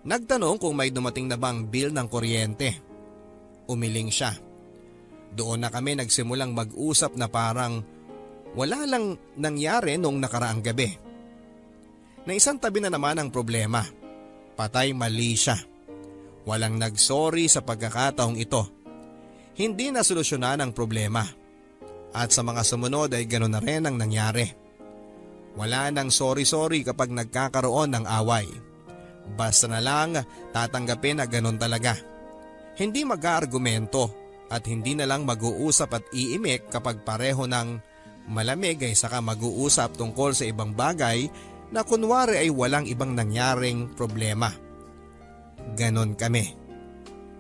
Nagtanong kung may dumating na bang bill ng kuryente. Umiling siya. Doon na kami nagsimulang mag-usap na parang wala lang nangyari nung nakaraang gabi. Na isang tabi na naman ang problema. Patay mali siya. Walang nagsorry sa pagkakataong ito. Hindi na solusyonan ang problema. At sa mga sumunod ay ganoon na rin ang nangyari. Wala nang sorry-sorry kapag nagkakaroon ng away. Basta na lang tatanggapin na ganoon talaga. Hindi mag-aargumento at hindi na lang mag-uusap at iimik kapag pareho ng malamig ay saka mag-uusap tungkol sa ibang bagay na kunwari ay walang ibang nangyaring problema. Ganon kami.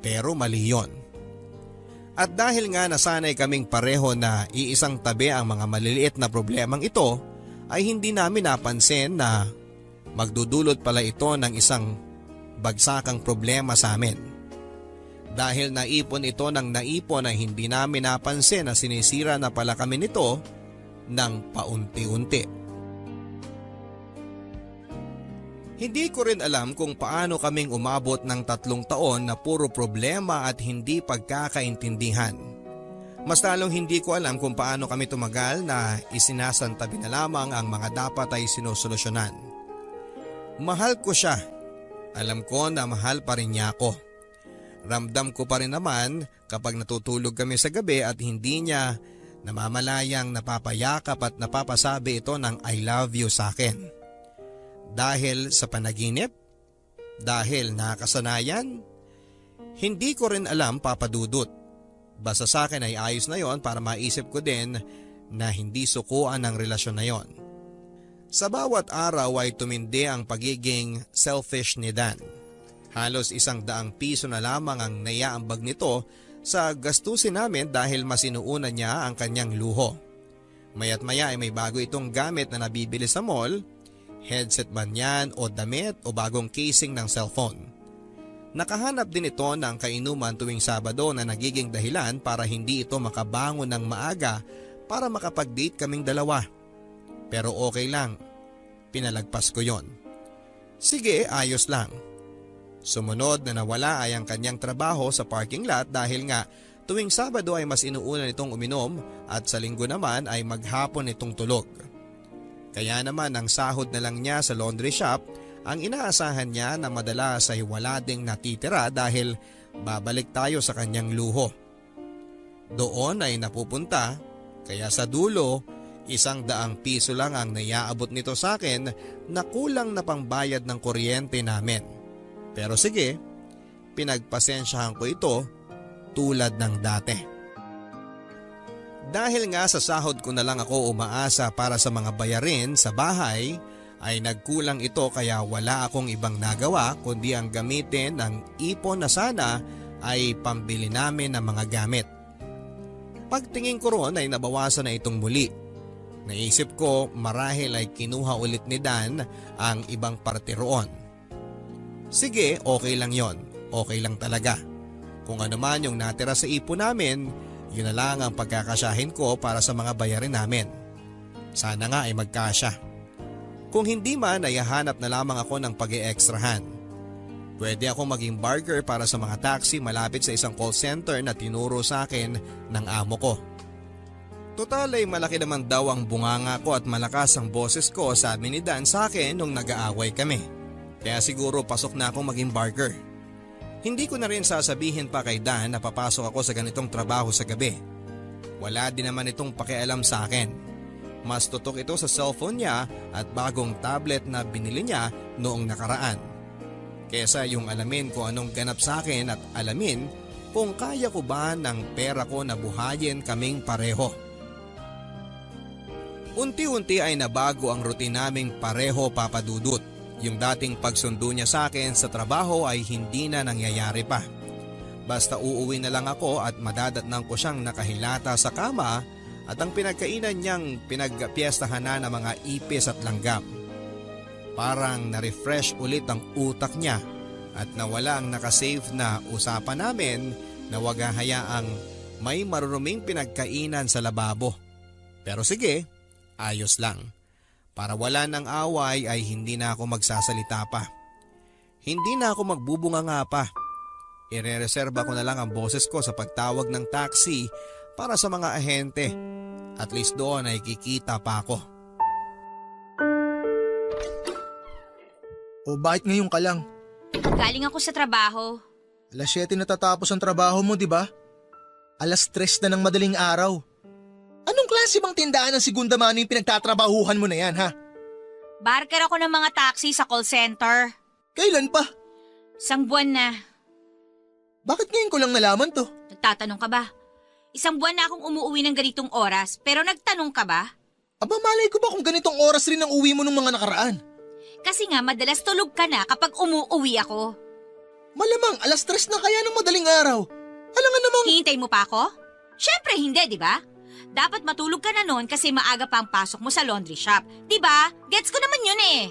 Pero mali yun. At dahil nga nasanay kaming pareho na iisang tabi ang mga maliliit na problemang ito, ay hindi namin napansin na magdudulot pala ito ng isang bagsakang problema sa amin. Dahil naipon ito ng naipon ay hindi namin napansin na sinisira na pala kami nito ng paunti-unti. Hindi ko rin alam kung paano kaming umabot ng 3 taon na puro problema at hindi pagkakaintindihan. Mas lalong hindi ko alam kung paano kami tumagal na isinasantabi na lamang ang mga dapat ay sinusolusyonan. Mahal ko siya. Alam ko na mahal pa rin niya ako. Ramdam ko pa rin naman kapag natutulog kami sa gabi at hindi niya namamalayang napapayakap at napapasabi ito ng I love you sa akin. Dahil sa panaginip? Dahil nakasanayan? Hindi ko rin alam, Papa Dudut. Basta sa akin ay ayos na yon para maisip ko din na hindi sukuan ang relasyon na yon. Sa bawat araw ay tumindi ang pagiging selfish ni Dan. Halos 100 piso na lamang ang naiaambag nito sa gastusin namin dahil mas inuuna niya ang kanyang luho. Maya't maya ay may bago itong gamit na nabibili sa mall, headset man yan o damit o bagong casing ng cellphone. Nakahanap din ito ng kainuman tuwing Sabado na nagiging dahilan para hindi ito makabangon ng maaga para makapag-date kaming dalawa. Pero okay lang, pinalagpas ko yon. Sige, ayos lang. Sumunod na nawala ay ang kanyang trabaho sa parking lot dahil nga tuwing Sabado ay mas inuuna nitong uminom at sa Linggo naman ay maghapon itong tulog. Kaya naman ang sahod na lang niya sa laundry shop ang inaasahan niya na madalas ay wala ding natitira dahil babalik tayo sa kanyang luho. Doon ay napupunta kaya sa dulo 100 piso lang ang naiaabot nito sa akin na kulang na pangbayad ng kuryente namin. Pero sige, pinagpasensyahan ko ito tulad ng dati. Dahil nga sa sahod ko na lang ako umaasa para sa mga bayarin sa bahay, ay nagkulang ito kaya wala akong ibang nagawa kundi ang gamitin ng ipon na sana ay pambili namin ng mga gamit. Pagtingin ko roon ay nabawasan na itong muli. Naisip ko marahil ay kinuha ulit ni Dan ang ibang parte roon. Sige, okay lang yon. Okay lang talaga. Kung ano man yung natira sa ipon namin, yun na lang ang pagkakasyahin ko para sa mga bayarin namin. Sana nga ay magkasya. Kung hindi man ay hahanap na lamang ako ng pag-e-extrahan. Pwede akong maging barker para sa mga taxi malapit sa isang call center na tinuro sa akin ng amo ko. Total ay malaki naman daw ang bunganga ko at malakas ang boses ko, sabi ni Dan sa akin nung nag-aaway kami. Kaya siguro pasok na akong maging barker. Hindi ko na rin sasabihin pa kay Dan na papasok ako sa ganitong trabaho sa gabi. Wala din naman itong pakialam sa akin. Mas tutok ito sa cellphone niya at bagong tablet na binili niya noong nakaraan. Kesa yung alamin kung anong ganap sa akin at alamin kung kaya ko ba ng pera ko na buhayin kaming pareho. Unti-unti ay nabago ang routine naming pareho, Papa Dudut. Yung dating pagsundo niya sa akin sa trabaho ay hindi na nangyayari pa. Basta uuwi na lang ako at madadatnang ko siyang nakahilata sa kama at ang pinagkainan niyang pinagpiestahan na ng mga ipis at langgam. Parang na-refresh ulit ang utak niya at nawala ang nakasave na usapan namin na wag hayaang may maruruming pinagkainan sa lababo. Pero sige, ayos lang. Para wala ng away ay hindi na ako magsasalita pa. Hindi na ako magbubunganga pa. Irereserba ko na lang ang boses ko sa pagtawag ng taxi para sa mga ahente. At least doon ay kikita pa ako. O bakit ngayon ka lang? Galing ako sa trabaho. Alas 7 natatapos ang trabaho mo, di ba? Alas 3 na ng madaling araw. Anong klase bang tindahan ng segunda mano yung pinagtatrabahuhan mo na yan, ha? Barker ako ng mga taxi sa call center. Kailan pa? 1 buwan na. Bakit ngayon ko lang nalaman to? Nagtatanong ka ba? 1 buwan na akong umuwi ng ganitong oras, pero nagtanong ka ba? Aba, malay ko ba kung ganitong oras rin ang uwi mo ng mga nakaraan? Kasi nga madalas tulog ka na kapag umuwi ako. Malamang alas 3 na kaya ng madaling araw. Alangan namang… Hihintay mo pa ako? Syempre hindi, di ba? Dapat matulog ka na noon kasi maaga pa ang pasok mo sa laundry shop. Di ba? Gets ko naman yun eh.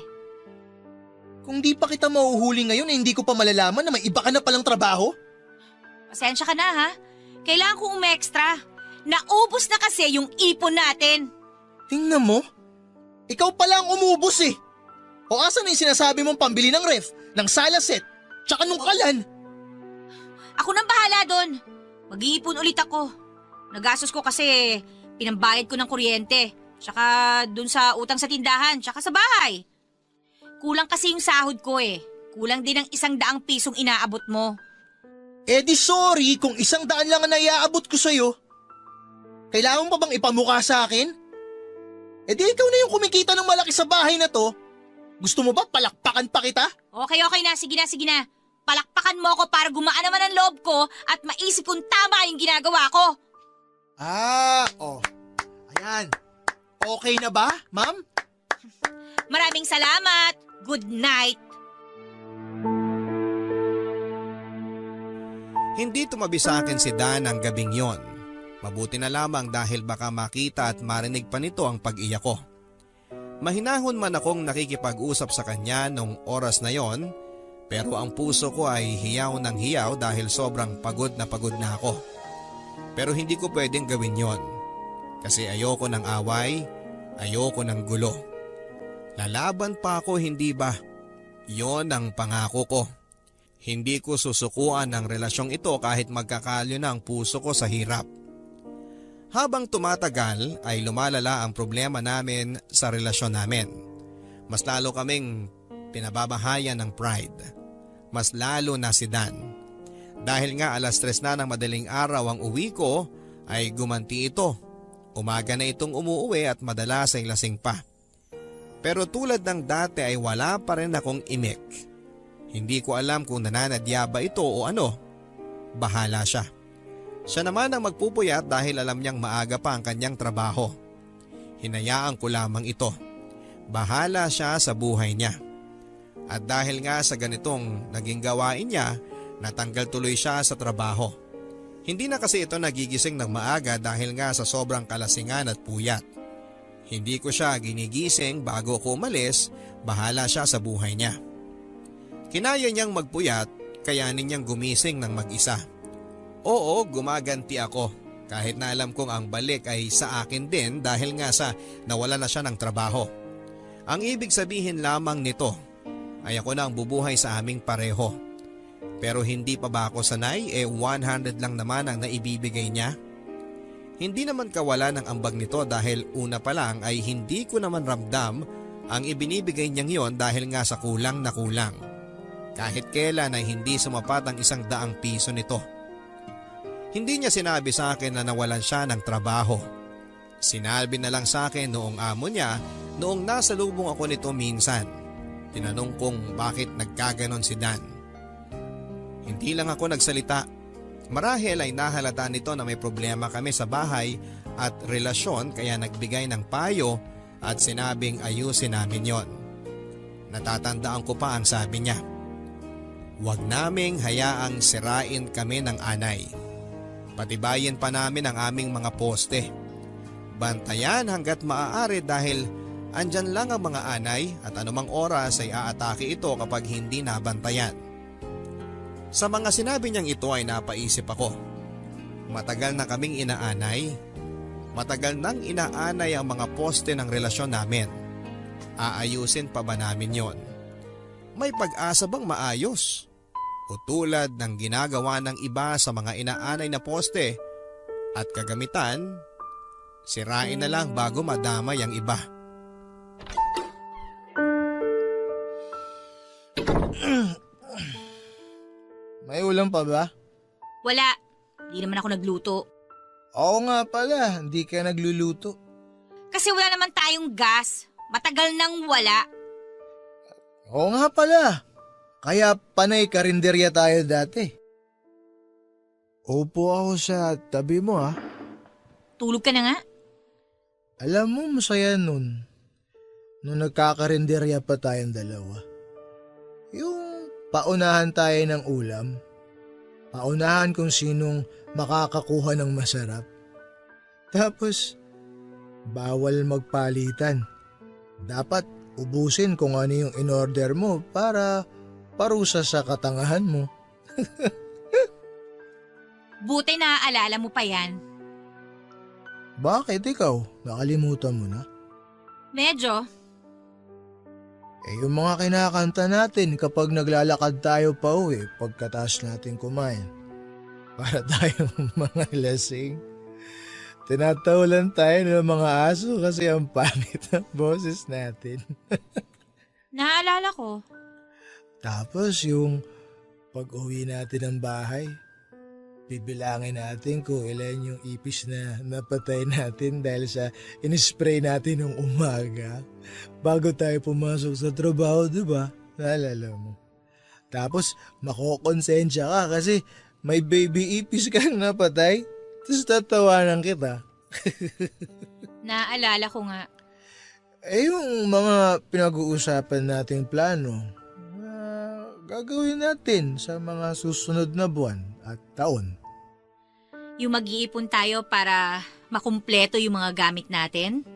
Kung di pa kita mahuhuli ngayon hindi ko pa malalaman na may iba ka na palang trabaho. Pasensya ka na ha. Kailangan kong umextra. Naubos na kasi yung ipon natin. Tingnan mo. Ikaw pala ang umubos eh. O asan na yung sinasabi mong pambili ng ref, ng sala set, tsaka nung kalan? Ako nang bahala doon. Mag-iipon ulit ako. Nagastos ko kasi pinambayad ko ng kuryente. Tsaka dun sa utang sa tindahan, tsaka sa bahay. Kulang kasi yung sahod ko eh. Kulang din ang 100 pisong inaabot mo. Eh di sorry kung 100 lang ang naiaabot ko sa'yo. Kailangan mo pa bang ipamukha sa akin? Eh di ikaw na yung kumikita ng malaki sa bahay na to. Gusto mo ba palakpakan pa kita? Okay na. Sige na. Palakpakan mo ako para gumaan naman ang loob ko at maisip kong tama yung ginagawa ko. Ayan. Okay na ba, ma'am? Maraming salamat. Good night. Hindi tumabi sa akin si Dan ang gabing yon. Mabuti na lamang dahil baka makita at marinig pa nito ang pag-iyak ko. Mahinahon man akong nakikipag-usap sa kanya nung oras na yon, pero ang puso ko ay hiyaw ng hiyaw dahil sobrang pagod na ako. Pero hindi ko pwedeng gawin yon. Kasi ayoko ng away, ayoko ng gulo. Lalaban pa ako, hindi ba? Yon ang pangako ko. Hindi ko susukuan ang relasyong ito kahit magkakalyo na ang puso ko sa hirap. Habang tumatagal ay lumalala ang problema namin sa relasyon namin. Mas lalo kaming pinababahayan ng pride. Mas lalo na si Dan. Dahil nga alas 3 na ng madaling araw ang uwi ko ay gumanti ito. Umaga na itong umuuwi at madalas ay lasing pa. Pero tulad ng dati ay wala pa rin akong imik. Hindi ko alam kung nananadya ba ito o ano. Bahala siya. Siya naman ang magpupuyat dahil alam niyang maaga pa ang kanyang trabaho. Hinayaan ko lamang ito. Bahala siya sa buhay niya. At dahil nga sa ganitong naging gawain niya, natanggal tuloy siya sa trabaho. Hindi na kasi ito nagigising ng maaga dahil nga sa sobrang kalasingan at puyat. Hindi ko siya ginigising bago ko umalis, bahala siya sa buhay niya. Kinaya niyang magpuyat, kayanin niyang gumising ng mag-isa. Oo, gumaganti ako kahit na alam kong ang balik ay sa akin din dahil nga sa nawala na siya ng trabaho. Ang ibig sabihin lamang nito ay ako na ang bubuhay sa aming pareho. Pero hindi pa ba ako sanay 100 lang naman ang naibibigay niya? Hindi naman kawala ng ambag nito dahil una pa lang ay hindi ko naman ramdam ang ibinibigay niyang yon dahil nga sa kulang na kulang. Kahit kailan ay hindi sumapat ang 100 piso nito. Hindi niya sinabi sa akin na nawalan siya ng trabaho. Sinabi na lang sa akin noong amo niya noong nasa lubong ako nito minsan. Tinanong kong bakit nagkaganon si Dan. Hindi lang ako nagsalita. Marahil ay nahalata nito na may problema kami sa bahay at relasyon kaya nagbigay ng payo at sinabing ayusin namin yon. Natatandaan ko pa ang sabi niya. Huwag naming hayaang sirain kami ng anay. Patibayin pa namin ang aming mga poste. Bantayan hanggat maaari dahil andyan lang ang mga anay at anumang oras ay aatake ito kapag hindi nabantayan. Sa mga sinabi niyang ito ay napaisip ako. Matagal na kaming inaanay. Matagal nang inaanay ang mga poste ng relasyon namin. Aayusin pa ba namin yon? May pag-asa bang maayos? O tulad ng ginagawa ng iba sa mga inaanay na poste at kagamitan, sirain na lang bago madamay ang iba. May ulam pa ba? Wala. Di naman ako nagluto. Oo nga pala, hindi ka nagluluto. Kasi wala naman tayong gas. Matagal nang wala. Oo nga pala, kaya panay karinderya tayo dati. Upo ako sa tabi mo ha. Tulog ka na nga. Alam mo, masaya nun. Nung nagkakarinderya pa tayong dalawa. Yung paunahan tayo ng ulam. Paunahan kung sinong makakakuha ng masarap. Tapos, bawal magpalitan. Dapat ubusin kung ano yung in-order mo para parusa sa katangahan mo. Buti naaalala mo pa yan. Bakit ikaw? Nakalimutan mo na? Medyo. Yung mga kinakanta natin kapag naglalakad tayo pa uwi pagkatapos natin kumain. Para tayong mga lasing. Tinatawalan tayo ng mga aso kasi ang pangit ng boses natin. Naaalala ko. Tapos yung pag-uwi natin ng bahay, bibilangin natin kung ilan yung ipis na napatay natin dahil sa in-spray natin ng umaga bago tayo pumasok sa trabaho, di ba? Naalala mo. Tapos makokonsensya ka kasi may baby ipis kang napatay. Tapos tatawanan kita. Naaalala ko nga. Yung mga pinag-uusapan nating plano, gagawin natin sa mga susunod na buwan at taon. Yung mag-iipon tayo para makumpleto yung mga gamit natin?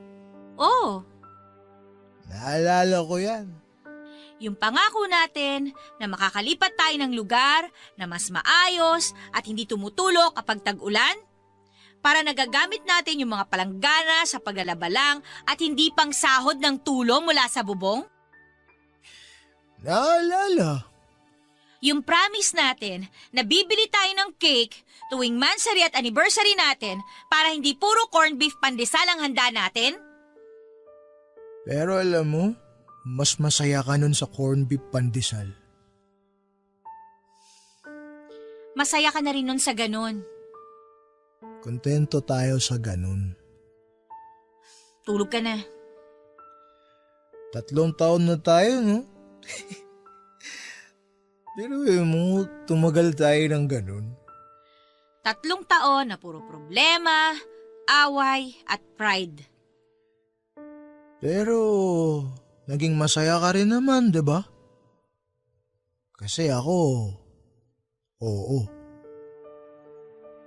Oo. Naalala ko yan. Yung pangako natin na makakalipat tayo ng lugar na mas maayos at hindi tumutulog kapag tag-ulan para nagagamit natin yung mga palanggana sa paglalabalang at hindi pang sahod ng tulong mula sa bubong. Naalala. Yung promise natin na bibili tayo ng cake tuwing mansary at anniversary natin para hindi puro corned beef pandesal ang handa natin. Pero alam mo, mas masaya ka nun sa corned beef pandesal. Masaya ka na rin nun sa ganun. Kontento tayo sa ganun. Tulog ka na. 3 taon na tayo, no? Pero mo, tumagal tayo ng ganun. 3 taon na puro problema, away at pride. Pero naging masaya ka rin naman, di ba? Kasi ako, oo.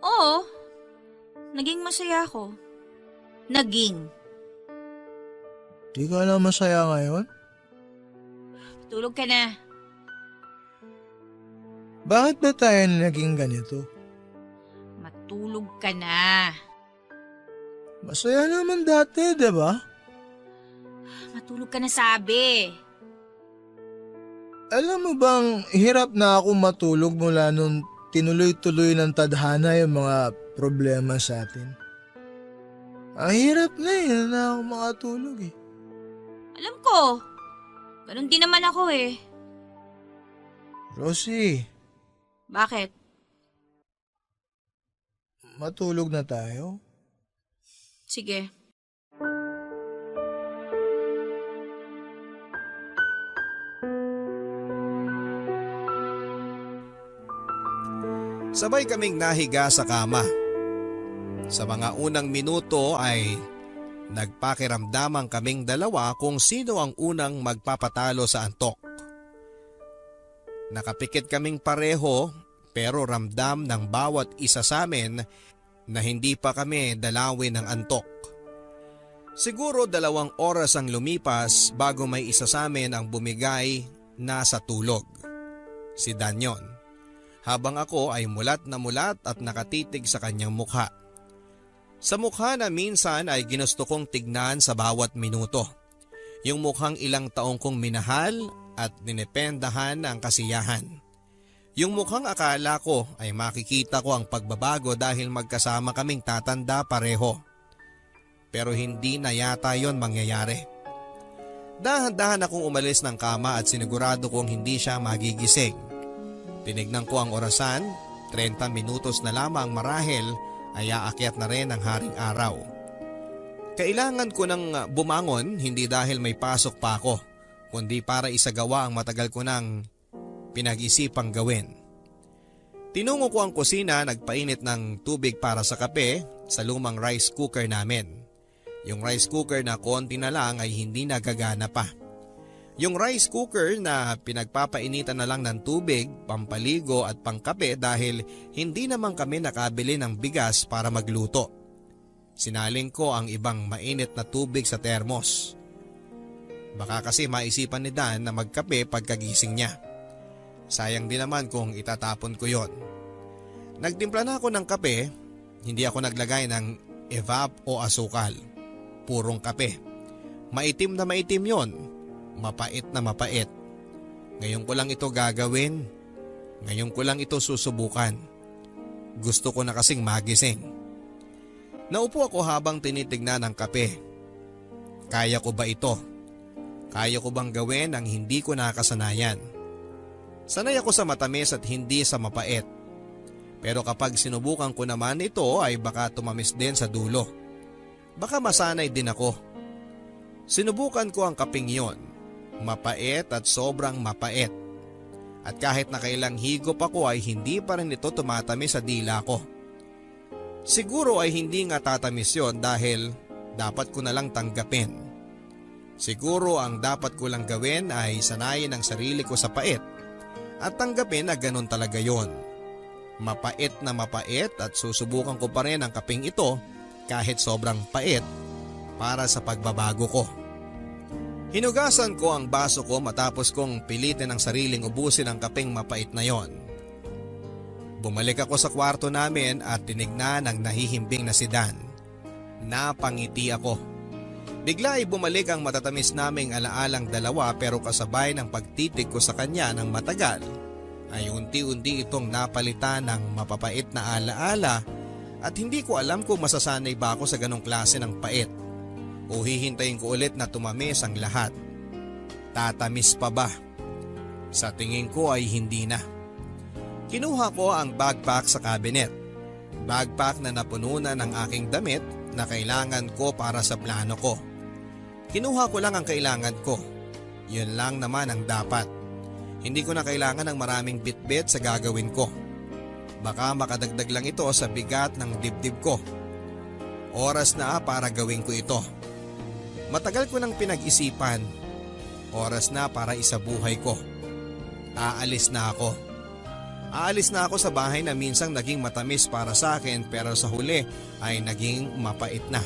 Oo, naging masaya ako. Naging. Di ka na masaya ngayon? Tulog ka na. Bakit ba tayo naging ganito? Matulog ka na. Masaya naman dati, di ba? Matulog ka na sabi. Alam mo bang hirap na ako matulog mula nung tinuloy-tuloy ng tadhana yung mga problema sa atin? Ang hirap na ako makatulog eh. Alam ko. Ganun din naman ako eh. Rosie, Bakit? matulog na tayo? Sige. Sabay kaming nahiga sa kama. Sa mga unang minuto ay nagpakiramdamang kaming dalawa kung sino ang unang magpapatalo sa antok. Nakapikit kaming pareho pero ramdam ng bawat isa sa amin na hindi pa kami dalawin ng antok. Siguro 2 oras ang lumipas bago may isa sa amin ang bumigay na sa tulog. Si Dan yon. Habang ako ay mulat na mulat at nakatitig sa kanyang mukha. Sa mukha na minsan ay ginusto kong tignan sa bawat minuto. Yung mukhang ilang taong kong minahal at ninependahan ang kasiyahan. Yung mukhang akala ko ay makikita ko ang pagbabago dahil magkasama kaming tatanda pareho. Pero hindi na yata yon mangyayari. Dahan-dahan akong umalis ng kama at sinigurado kong hindi siya magigising. Tinignan ko ang orasan, 30 minutos na lamang marahil ay aakyat na rin ang haring araw. Kailangan ko nang bumangon hindi dahil may pasok pa ako, kundi para isagawa ang matagal ko nang pinag-isipang gawin. Tinungo ko ang kusina, nagpainit ng tubig para sa kape sa lumang rice cooker namin. Yung rice cooker na konti na lang ay hindi nagagana pa. Yung rice cooker na pinagpapainitan na lang ng tubig, pampaligo at pangkape dahil hindi naman kami nakabili ng bigas para magluto. Sinaling ko ang ibang mainit na tubig sa termos. Baka kasi maisipan ni Dan na magkape pagkagising niya. Sayang din naman kung itatapon ko yon. Nagtimpla na ako ng kape, hindi ako naglagay ng evap o asukal. Purong kape. Maitim na maitim yon. Mapait na mapait. Ngayon ko lang ito gagawin. Ngayon ko lang ito susubukan. Gusto ko na kasing magising. Naupo ako habang tinitignan ang kape. Kaya ko ba ito? Kaya ko bang gawin ang hindi ko nakasanayan? Sanay ako sa matamis at hindi sa mapait. Pero kapag sinubukan ko naman ito ay baka tumamis din sa dulo. Baka masanay din ako. Sinubukan ko ang kapeng yon. Mapait at sobrang mapait. At kahit nakailang higop ako ay hindi pa rin ito tumatamis sa dila ko. Siguro ay hindi nga tatamis yon dahil dapat ko na lang tanggapin. Siguro ang dapat ko lang gawin ay sanayin ang sarili ko sa pait at tanggapin na ganun talaga yon. Mapait na mapait at susubukan ko pa rin ang kapeng ito kahit sobrang pait para sa pagbabago ko. Hinugasan ko ang baso ko matapos kong pilitin ang sariling ubusin ang kapeng mapait na yon. Bumalik ako sa kwarto namin at tinignan ang nahihimbing na si Dan. Napangiti ako. Bigla ay bumalik ang matatamis naming alaalang dalawa pero kasabay ng pagtitig ko sa kanya ng matagal ay unti-unti itong napalitan ng mapapait na alaala at hindi ko alam kung masasanay ba ako sa ganong klase ng pait o hihintayin ko ulit na tumamis ang lahat. Tatamis pa ba? Sa tingin ko ay hindi na. Kinuha ko ang backpack sa cabinet. Backpack na napuno na ng aking damit na kailangan ko para sa plano ko. Kinuha ko lang ang kailangan ko. Yun lang naman ang dapat. Hindi ko na kailangan ng maraming bitbit sa gagawin ko. Baka makadagdag lang ito sa bigat ng dibdib ko. Oras na para gawin ko ito. Matagal ko nang pinag-isipan. Oras na para isabuhay ko. Aalis na ako. Aalis na ako sa bahay na minsang naging matamis para sa akin pero sa huli ay naging mapait na.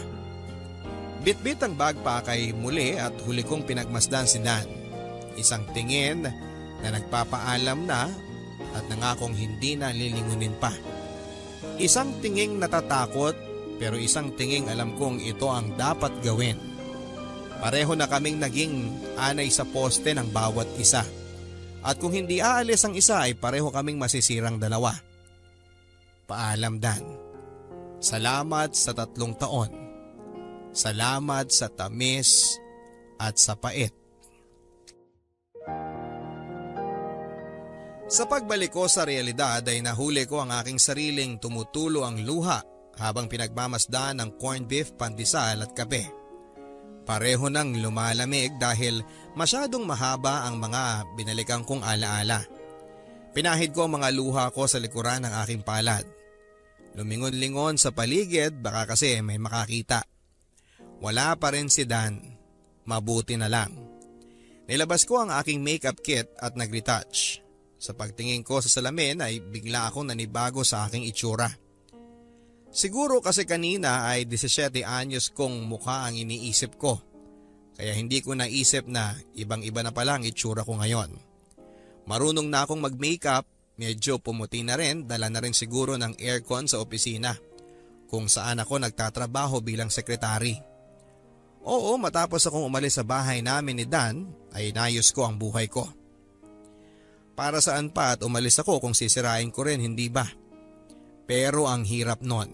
Bitbit ang backpack ay muli at huli kong pinagmasdan si Dan. Isang tingin na nagpapaalam na at nangakong hindi na lilingunin pa. Isang tinging natatakot pero isang tinging alam kong ito ang dapat gawin. Pareho na kaming naging anay sa poste ng bawat isa. At kung hindi aalis ang isa ay pareho kaming masisirang dalawa. Paalam Dan. Salamat sa 3 taon. Salamat sa tamis at sa pait. Sa pagbalik ko sa realidad ay nahuli ko ang aking sariling tumutulo ang luha habang pinagmamasdan ng corned beef, pandesal at kape. Pareho nang lumalamig dahil masyadong mahaba ang mga binalikan kong alaala. Pinahid ko ang mga luha ko sa likuran ng aking palad. Lumingon-lingon sa paligid baka kasi may makakita. Wala pa rin si Dan. Mabuti na lang. Nilabas ko ang aking makeup kit at nag-retouch. Sa pagtingin ko sa salamin ay bigla akong nanibago sa aking itsura. Siguro kasi kanina ay 17 anyos kong mukha ang iniisip ko. Kaya hindi ko naisip na ibang-iba na pala ang itsura ko ngayon. Marunong na akong mag-makeup, medyo pumuti na rin, dala na rin siguro ng aircon sa opisina kung saan ako nagtatrabaho bilang sekretary. Oo, matapos akong umalis sa bahay namin ni Dan ay inayos ko ang buhay ko. Para saan pa at umalis ako kung sisirain ko rin, hindi ba? Pero ang hirap nun.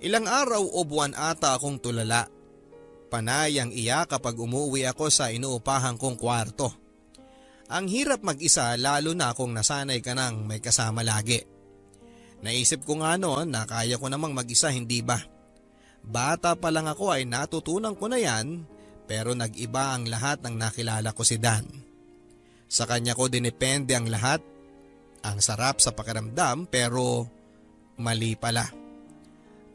Ilang araw o buwan ata akong tulala. Panay ang iyak kapag umuwi ako sa inuupahan kong kwarto. Ang hirap mag-isa lalo na kung nasanay ka nang may kasama lagi. Naisip ko nga noon na kaya ko namang mag-isa, hindi ba? Bata pa lang ako ay natutunan ko na yan, pero nag-iba ang lahat ng nakilala ko si Dan. Sa kanya ko dinepende ang lahat. Ang sarap sa pakiramdam pero mali pala.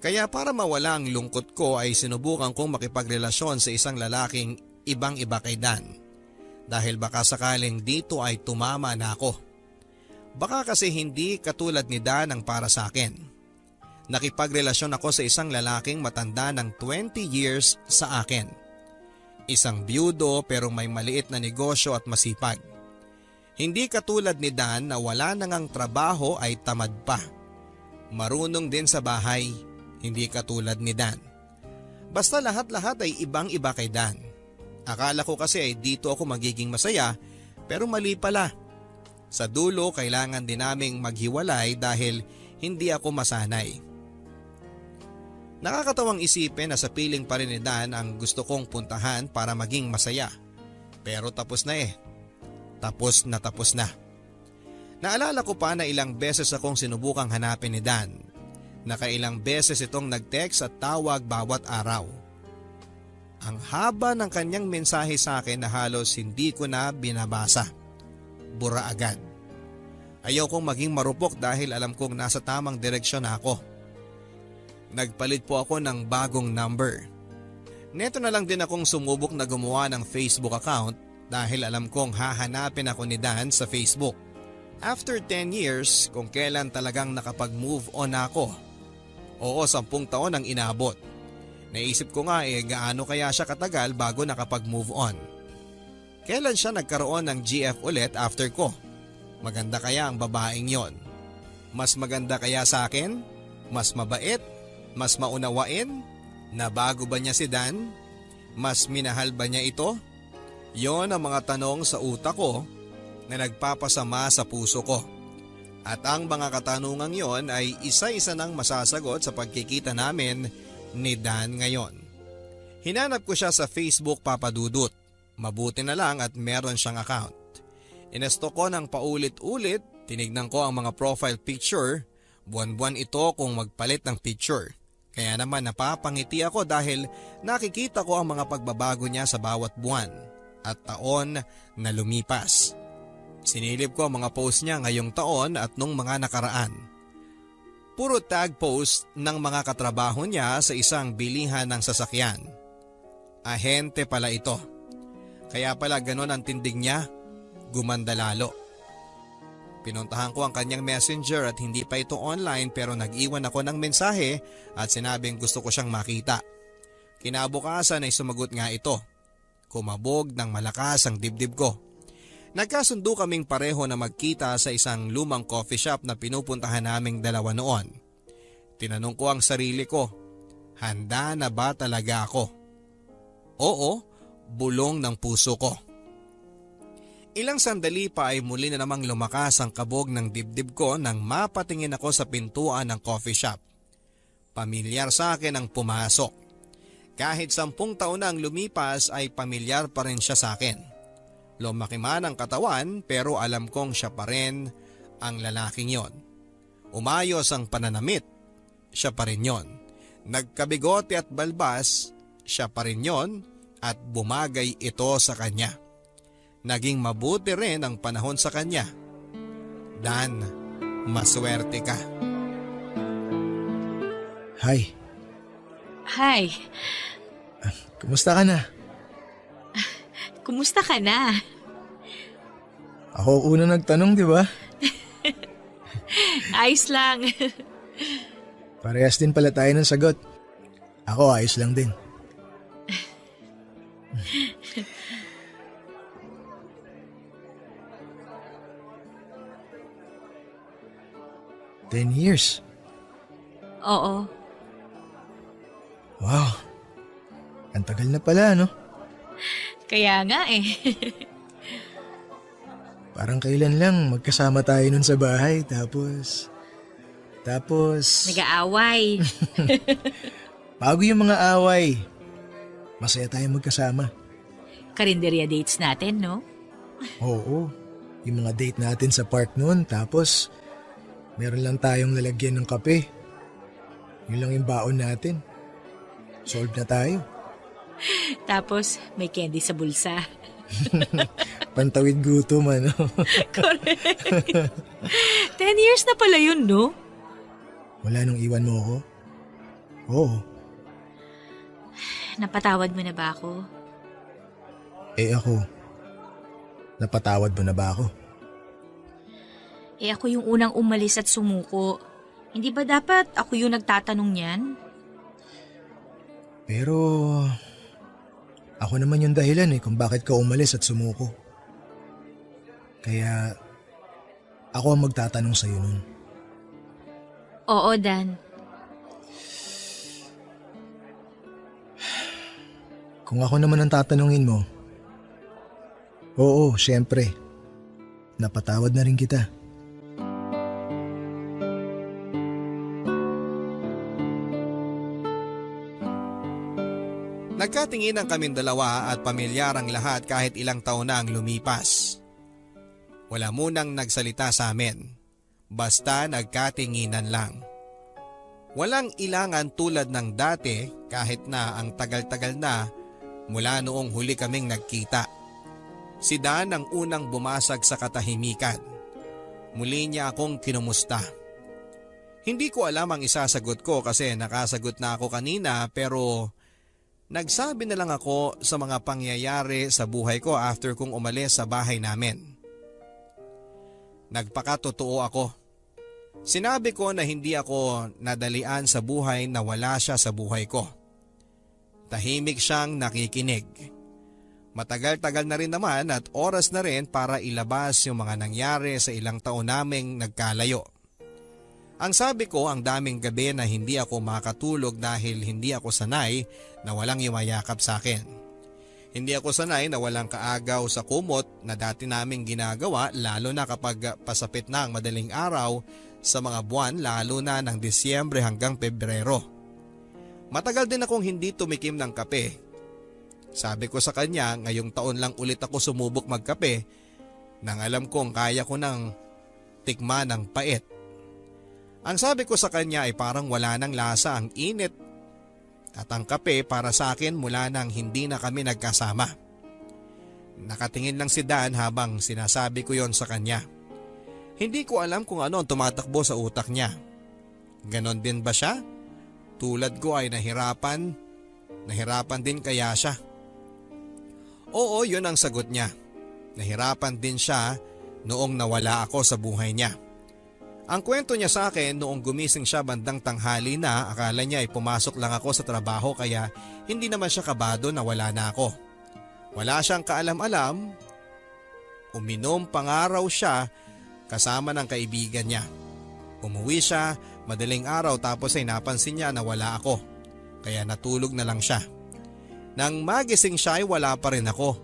Kaya para mawala ang lungkot ko ay sinubukan kong makipagrelasyon sa isang lalaking ibang-iba kay Dan. Dahil baka sakaling dito ay tumama na ako. Baka kasi hindi katulad ni Dan ang para sa akin. Nakipagrelasyon ako sa isang lalaking matanda ng 20 years sa akin. Isang byudo pero may maliit na negosyo at masipag. Hindi katulad ni Dan na wala nang ang trabaho ay tamad pa. Marunong din sa bahay, hindi katulad ni Dan. Basta lahat-lahat ay ibang-iba kay Dan. Akala ko kasi ay dito ako magiging masaya pero mali pala. Sa dulo kailangan din naming maghiwalay dahil hindi ako masanay. Nakakatawang isipin na sa piling pa rin ni Dan ang gusto kong puntahan para maging masaya. Pero tapos na eh. Tapos na. Naalala ko pa na ilang beses akong sinubukang hanapin ni Dan. Nakailang beses itong nag-text at tawag bawat araw. Ang haba ng kanyang mensahe sa akin na halos hindi ko na binabasa. Bura agad. Ayaw kong maging marupok dahil alam kong nasa tamang direksyon na ako. Nagpalit po ako ng bagong number. Neto na lang din akong sumubok na gumawa ng Facebook account dahil alam kong hahanapin ako ni Dan sa Facebook. After 10 years, kung kailan talagang nakapag-move on ako. Oo, 10 taon ang inabot. Naisip ko nga gaano kaya siya katagal bago nakapag-move on. Kailan siya nagkaroon ng GF ulit after ko? Maganda kaya ang babaeng yon? Mas maganda kaya sa akin? Mas mabait? Mas maunawain? Nabago ba niya si Dan? Mas minahal ba niya ito? Yon ang mga tanong sa utak ko na nagpapasama sa puso ko. At ang mga katanungang yon ay isa-isa nang masasagot sa pagkikita namin ni Dan ngayon. Hinanap ko siya sa Facebook, Papa Dudut. Mabuti na lang at meron siyang account. Inesto ko ng paulit-ulit, tinignan ko ang mga profile picture. Buwan-buwan ito kung magpalit ng picture. Kaya naman napapangiti ako dahil nakikita ko ang mga pagbabago niya sa bawat buwan at taon na lumipas. Sinilip ko ang mga post niya ngayong taon at nung mga nakaraan. Puro tag post ng mga katrabaho niya sa isang bilihan ng sasakyan. Ahente pala ito. Kaya pala ganon ang tindig niya, gumanda lalo. Pinuntahan ko ang kanyang messenger at hindi pa ito online pero nag-iwan ako ng mensahe at sinabing gusto ko siyang makita. Kinabukasan ay sumagot nga ito. Kumabog ng malakas ang dibdib ko. Nagkasundo kaming pareho na magkita sa isang lumang coffee shop na pinupuntahan naming dalawa noon. Tinanong ko ang sarili ko, handa na ba talaga ako? Oo, bulong ng puso ko. Ilang sandali pa ay muli na namang lumakas ang kabog ng dibdib ko nang mapatingin ako sa pintuan ng coffee shop. Pamilyar sa akin ang pumasok. Kahit 10 taon na ang lumipas ay pamilyar pa rin siya sa akin. Lumaki man ang katawan pero alam kong siya pa rin ang lalaking yon. Umayos ang pananamit, siya pa rin yon. Nagkabigote at balbas, siya pa rin yon at bumagay ito sa kanya. Naging mabuti rin ang panahon sa kanya. Dan, maswerte ka. Hi. Hi, Kumusta ka na? kumusta ka na? Ako una nagtanong, di ba? Ayos lang. Parehas din pala tayo ng sagot. Ako ayos lang din. 10 years. Oo. Wow. Ang tagal na pala, no? Kaya nga eh. Parang kailan lang magkasama tayo nun sa bahay. Tapos... Nag-aaway. Bago yung mga away, masaya tayong magkasama. Karinderya dates natin, no? Oo. Yung mga date natin sa park noon. Tapos, meron lang tayong lalagyan ng kape. Yun lang yung baon natin. Solve na tayo. Tapos, may candy sa bulsa. Pantawid gutom, ano? Correct. 10 years na pala yun, no? Wala nung iwan mo ako? Oo. Napatawad mo na ba ako? Eh ako, napatawad mo na ba ako? Eh ako yung unang umalis at sumuko. Hindi ba dapat ako yung nagtatanong niyan? Pero, ako naman yung dahilan kung bakit ka umalis at sumuko. Kaya, ako ang magtatanong sa'yo nun. Oo, Dan. Kung ako naman ang tatanungin mo, oo, syempre, napatawad na rin kita. Nagkatinginan kaming dalawa at pamilyar ang lahat kahit ilang taon na ang lumipas. Wala munang nagsalita sa amin. Basta nagkatinginan lang. Walang ilangan tulad ng dati kahit na ang tagal-tagal na mula noong huli kaming nagkita. Si Dan ang unang bumasag sa katahimikan. Muli niya akong kinumusta. Hindi ko alam ang isasagot ko kasi nakasagot na ako kanina pero nagsabi na lang ako sa mga pangyayari sa buhay ko after kong umalis sa bahay namin. Nagpakatotoo ako. Sinabi ko na hindi ako nadalian sa buhay na wala siya sa buhay ko. Tahimik siyang nakikinig. Matagal-tagal na rin naman at oras na rin para ilabas yung mga nangyari sa ilang taon naming nagkalayo. Ang sabi ko ang daming gabi na hindi ako makatulog dahil hindi ako sanay na walang yumayakap sa akin. Hindi ako sanay na walang kaagaw sa kumot na dati naming ginagawa lalo na kapag pasapit na ang madaling araw sa mga buwan lalo na ng Disyembre hanggang Pebrero. Matagal din akong hindi tumikim ng kape. Sabi ko sa kanya ngayong taon lang ulit ako sumubok magkape nang alam kong kaya ko nang tikman ng pait. Ang sabi ko sa kanya ay parang wala nang lasa ang init at ang kape para sa akin mula nang hindi na kami nagkasama. Nakatingin lang si Dan habang sinasabi ko yon sa kanya. Hindi ko alam kung ano ang tumatakbo sa utak niya. Ganon din ba siya? Tulad ko ay nahirapan din kaya siya. Oo, yun ang sagot niya. Nahirapan din siya noong nawala ako sa buhay niya. Ang kwento niya sa akin noong gumising siya bandang tanghali na akala niya ay pumasok lang ako sa trabaho kaya hindi naman siya kabado na wala na ako. Wala siyang kaalam-alam. Uminom pangaraw siya kasama ng kaibigan niya. Umuwi siya madaling araw tapos ay napansin niya na wala ako. Kaya natulog na lang siya. Nang magising siya ay wala pa rin ako.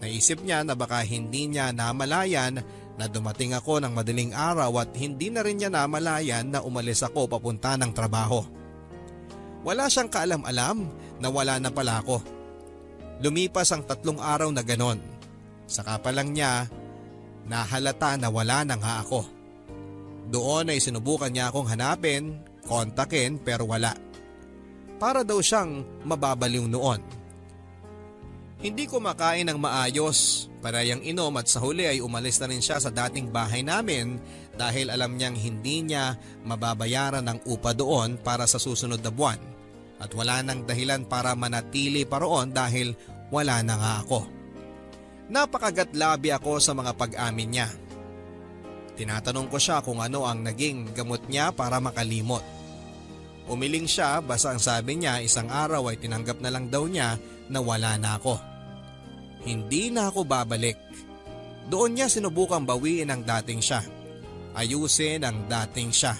Naisip niya na baka hindi niya namalayan na dumating ako ng madaling araw at hindi na rin niya namalayan na umalis ako papunta ng trabaho. Wala siyang kaalam-alam na wala na pala ako. Lumipas ang 3 araw na ganon. Saka pa lang niya nahalata na wala na nga ako. Doon ay sinubukan niya akong hanapin, kontakin pero wala. Para daw siyang mababaliw noon. Hindi ko makain ng maayos, parayang inom at sa huli ay umalis na rin siya sa dating bahay namin dahil alam niyang hindi niya mababayaran ng upa doon para sa susunod na buwan at wala nang dahilan para manatili pa roon dahil wala na nga ako. Napakagatlabi ako sa mga pag-amin niya. Tinatanong ko siya kung ano ang naging gamot niya para makalimot. Umiling siya basta ang sabi niya isang araw ay tinanggap na lang daw niya na wala na ako. Hindi na ako babalik. Doon niya sinubukang bawiin ang dating siya. Ayusin ang dating siya.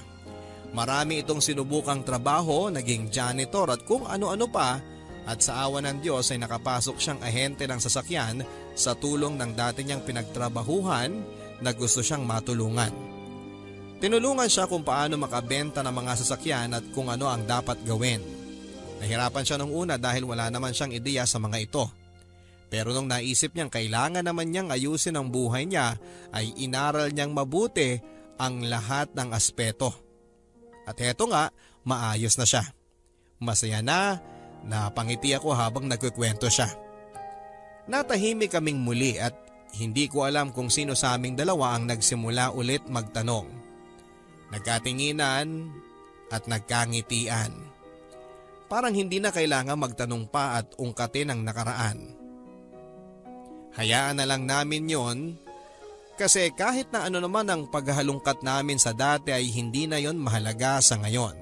Marami itong sinubukang trabaho, naging janitor at kung ano-ano pa at sa awa ng Diyos ay nakapasok siyang ahente ng sasakyan sa tulong ng dati niyang pinagtrabahuhan na gusto siyang matulungan. Tinulungan siya kung paano makabenta ng mga sasakyan at kung ano ang dapat gawin. Nahirapan siya nung una dahil wala naman siyang ideya sa mga ito. Pero nung naisip niyang kailangan naman niyang ayusin ang buhay niya ay inaral niyang mabuti ang lahat ng aspeto. At heto nga, maayos na siya. Masaya na, napangiti ako habang nagkukwento siya. Natahimik kaming muli at hindi ko alam kung sino sa aming dalawa ang nagsimula ulit magtanong. Nagkatinginan at nagkangitian. Parang hindi na kailangan magtanong pa at ungkatin ang nakaraan. Hayaan na lang namin yon kasi kahit na ano naman ang paghahalungkat namin sa dati ay hindi na yon mahalaga sa ngayon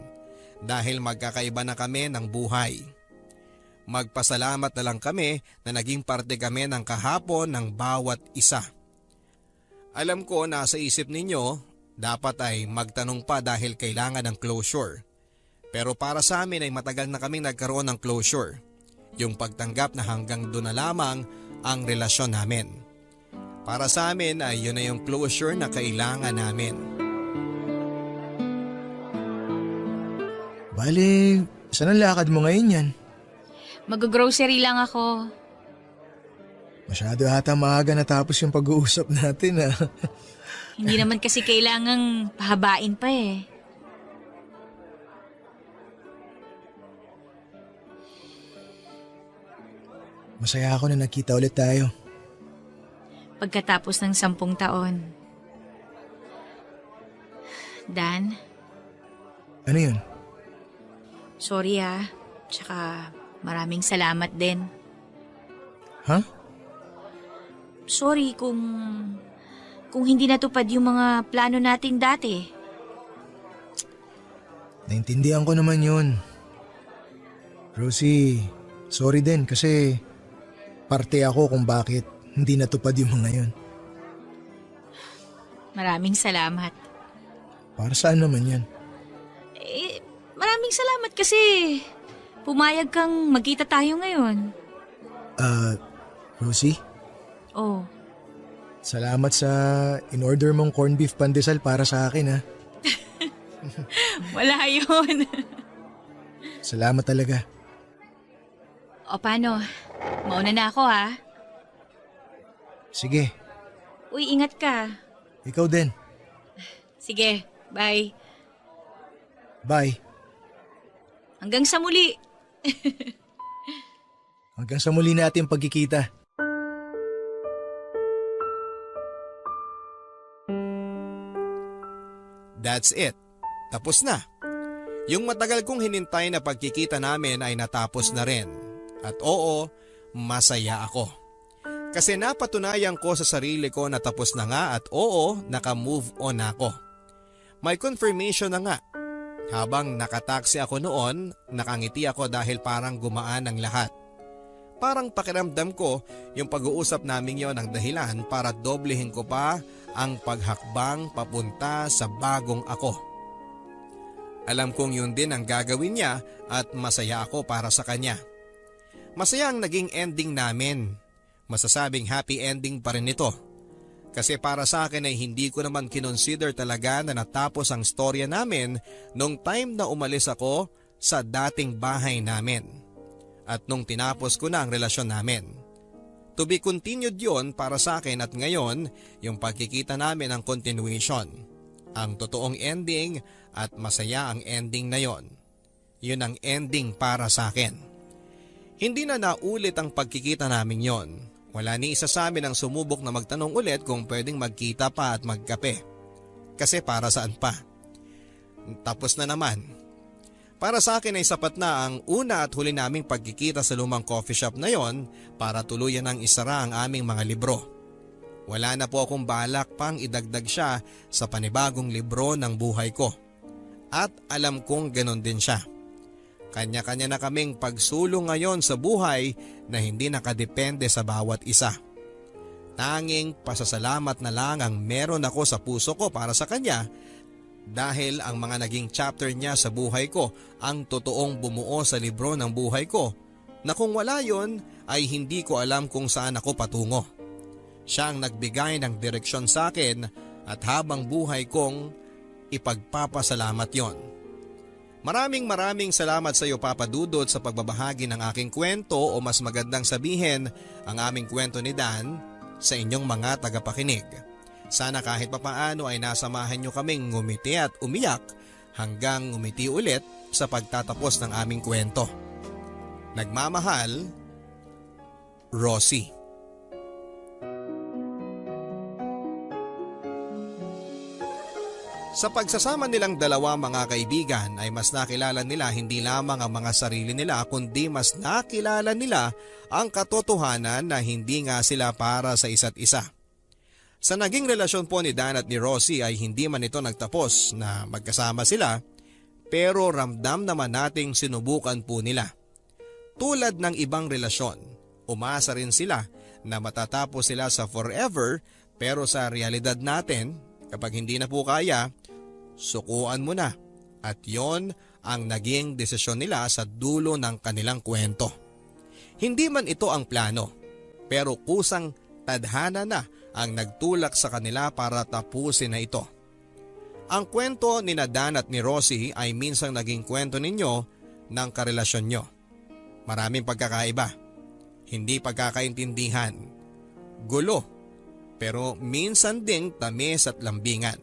dahil magkakaiba na kami ng buhay. Magpasalamat na lang kami na naging parte kami ng kahapon ng bawat isa. Alam ko na sa isip ninyo, dapat ay magtanong pa dahil kailangan ng closure. Pero para sa amin ay matagal na kaming nagkaroon ng closure. Yung pagtanggap na hanggang doon na lamang ang relasyon namin. Para sa amin ay yun na yung closure na kailangan namin. Bale, saan ang lakad mo ngayon yan? Mag-grocery lang ako. Masyado ata maaga natapos yung pag-uusap natin Hindi naman kasi kailangang pahabain pa eh. Masaya ako na nakita ulit tayo. Pagkatapos ng 10 taon. Dan, Ano yun? sorry Tsaka maraming salamat din. Ha? Sorry kung hindi natupad yung mga plano natin dati. Naintindihan ko naman yun. Rosie, sorry din kasi parte ako kung bakit hindi natupad yung mga yun. Maraming salamat. Para saan naman yan? Maraming salamat kasi pumayag kang magkita tayo ngayon. Rosie, Oh, salamat sa in-order mong corned beef pandesal para sa akin wala yun. Salamat talaga. O paano? Mauna na ako Sige, Uy, ingat ka. ikaw din. Sige, bye. Bye. Hanggang sa muli. Hanggang sa muli natin pagkikita. That's it. Tapos na. Yung matagal kong hinintay na pagkikita namin ay natapos na rin. At oo, masaya ako. Kasi napatunayan ko sa sarili ko na tapos na nga at oo, naka-move on ako. May confirmation na nga. Habang nakataksi ako noon, nakangiti ako dahil parang gumaan ang lahat. Parang pakiramdam ko yung pag-uusap namin yon ang dahilan para doblehin ko pa ang paghakbang papunta sa bagong ako. Alam kong yun din ang gagawin niya at masaya ako para sa kanya. Masaya ang naging ending namin. Masasabing happy ending pa rin ito. Kasi para sa akin ay hindi ko naman kinonsider talaga na natapos ang storya namin nung time na umalis ako sa dating bahay namin. At nung tinapos ko na ang relasyon namin. To be continued yon para sa akin at ngayon yung pagkikita namin ang continuation. Ang totoong ending at masaya ang ending na yon. Yun ang ending para sa akin. Hindi na naulit ang pagkikita namin yon. Wala ni isa sa amin ang sumubok na magtanong ulit kung pwedeng magkita pa at magkape. Kasi para saan pa? Tapos na naman. Para sa akin ay sapat na ang una at huli naming pagkikita sa lumang coffee shop na yon para tuluyan ang isara ang aming mga libro. Wala na po akong balak pang idagdag siya sa panibagong libro ng buhay ko. At alam kong ganon din siya. Kanya-kanya na kaming pagsulong ngayon sa buhay na hindi nakadepende sa bawat isa. Tanging pasasalamat na lang ang meron ako sa puso ko para sa kanya dahil ang mga naging chapter niya sa buhay ko ang totoong bumuo sa libro ng buhay ko na kung wala yon ay hindi ko alam kung saan ako patungo. Siya ang nagbigay ng direksyon sa akin at habang buhay kong ipagpapasalamat yon. Maraming salamat sa iyo Papa Dudut sa pagbabahagi ng aking kwento o mas magandang sabihin ang aming kwento ni Dan sa inyong mga tagapakinig. Sana kahit papaano ay nasamahan nyo kaming ngumiti at umiyak hanggang ngumiti ulit sa pagtatapos ng aming kwento. Nagmamahal, Rosie. Sa pagsasama nilang dalawa mga kaibigan ay mas nakilala nila hindi lamang ang mga sarili nila kundi mas nakilala nila ang katotohanan na hindi nga sila para sa isa't isa. Sa naging relasyon po ni Dan at ni Rosie ay hindi man ito nagtapos na magkasama sila pero ramdam naman nating sinubukan po nila. Tulad ng ibang relasyon, umasa rin sila na matatapos sila sa forever pero sa realidad natin kapag hindi na po kaya, sukuan mo na at yon ang naging desisyon nila sa dulo ng kanilang kwento. Hindi man ito ang plano pero kusang tadhana na ang nagtulak sa kanila para tapusin na ito. Ang kwento ni Dan at ni Rosie ay minsang naging kwento ninyo ng karelasyon nyo. Maraming pagkakaiba, hindi pagkakaintindihan, gulo, pero minsan ding tamis at lambingan.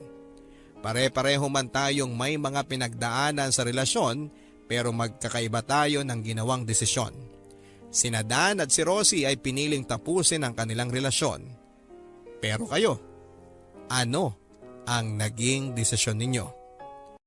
Pare-pareho man tayong may mga pinagdaanan sa relasyon pero magkakaiba tayo ng ginawang desisyon. Sina Dan at si Rosie ay piniling tapusin ang kanilang relasyon. Pero kayo, ano ang naging desisyon ninyo?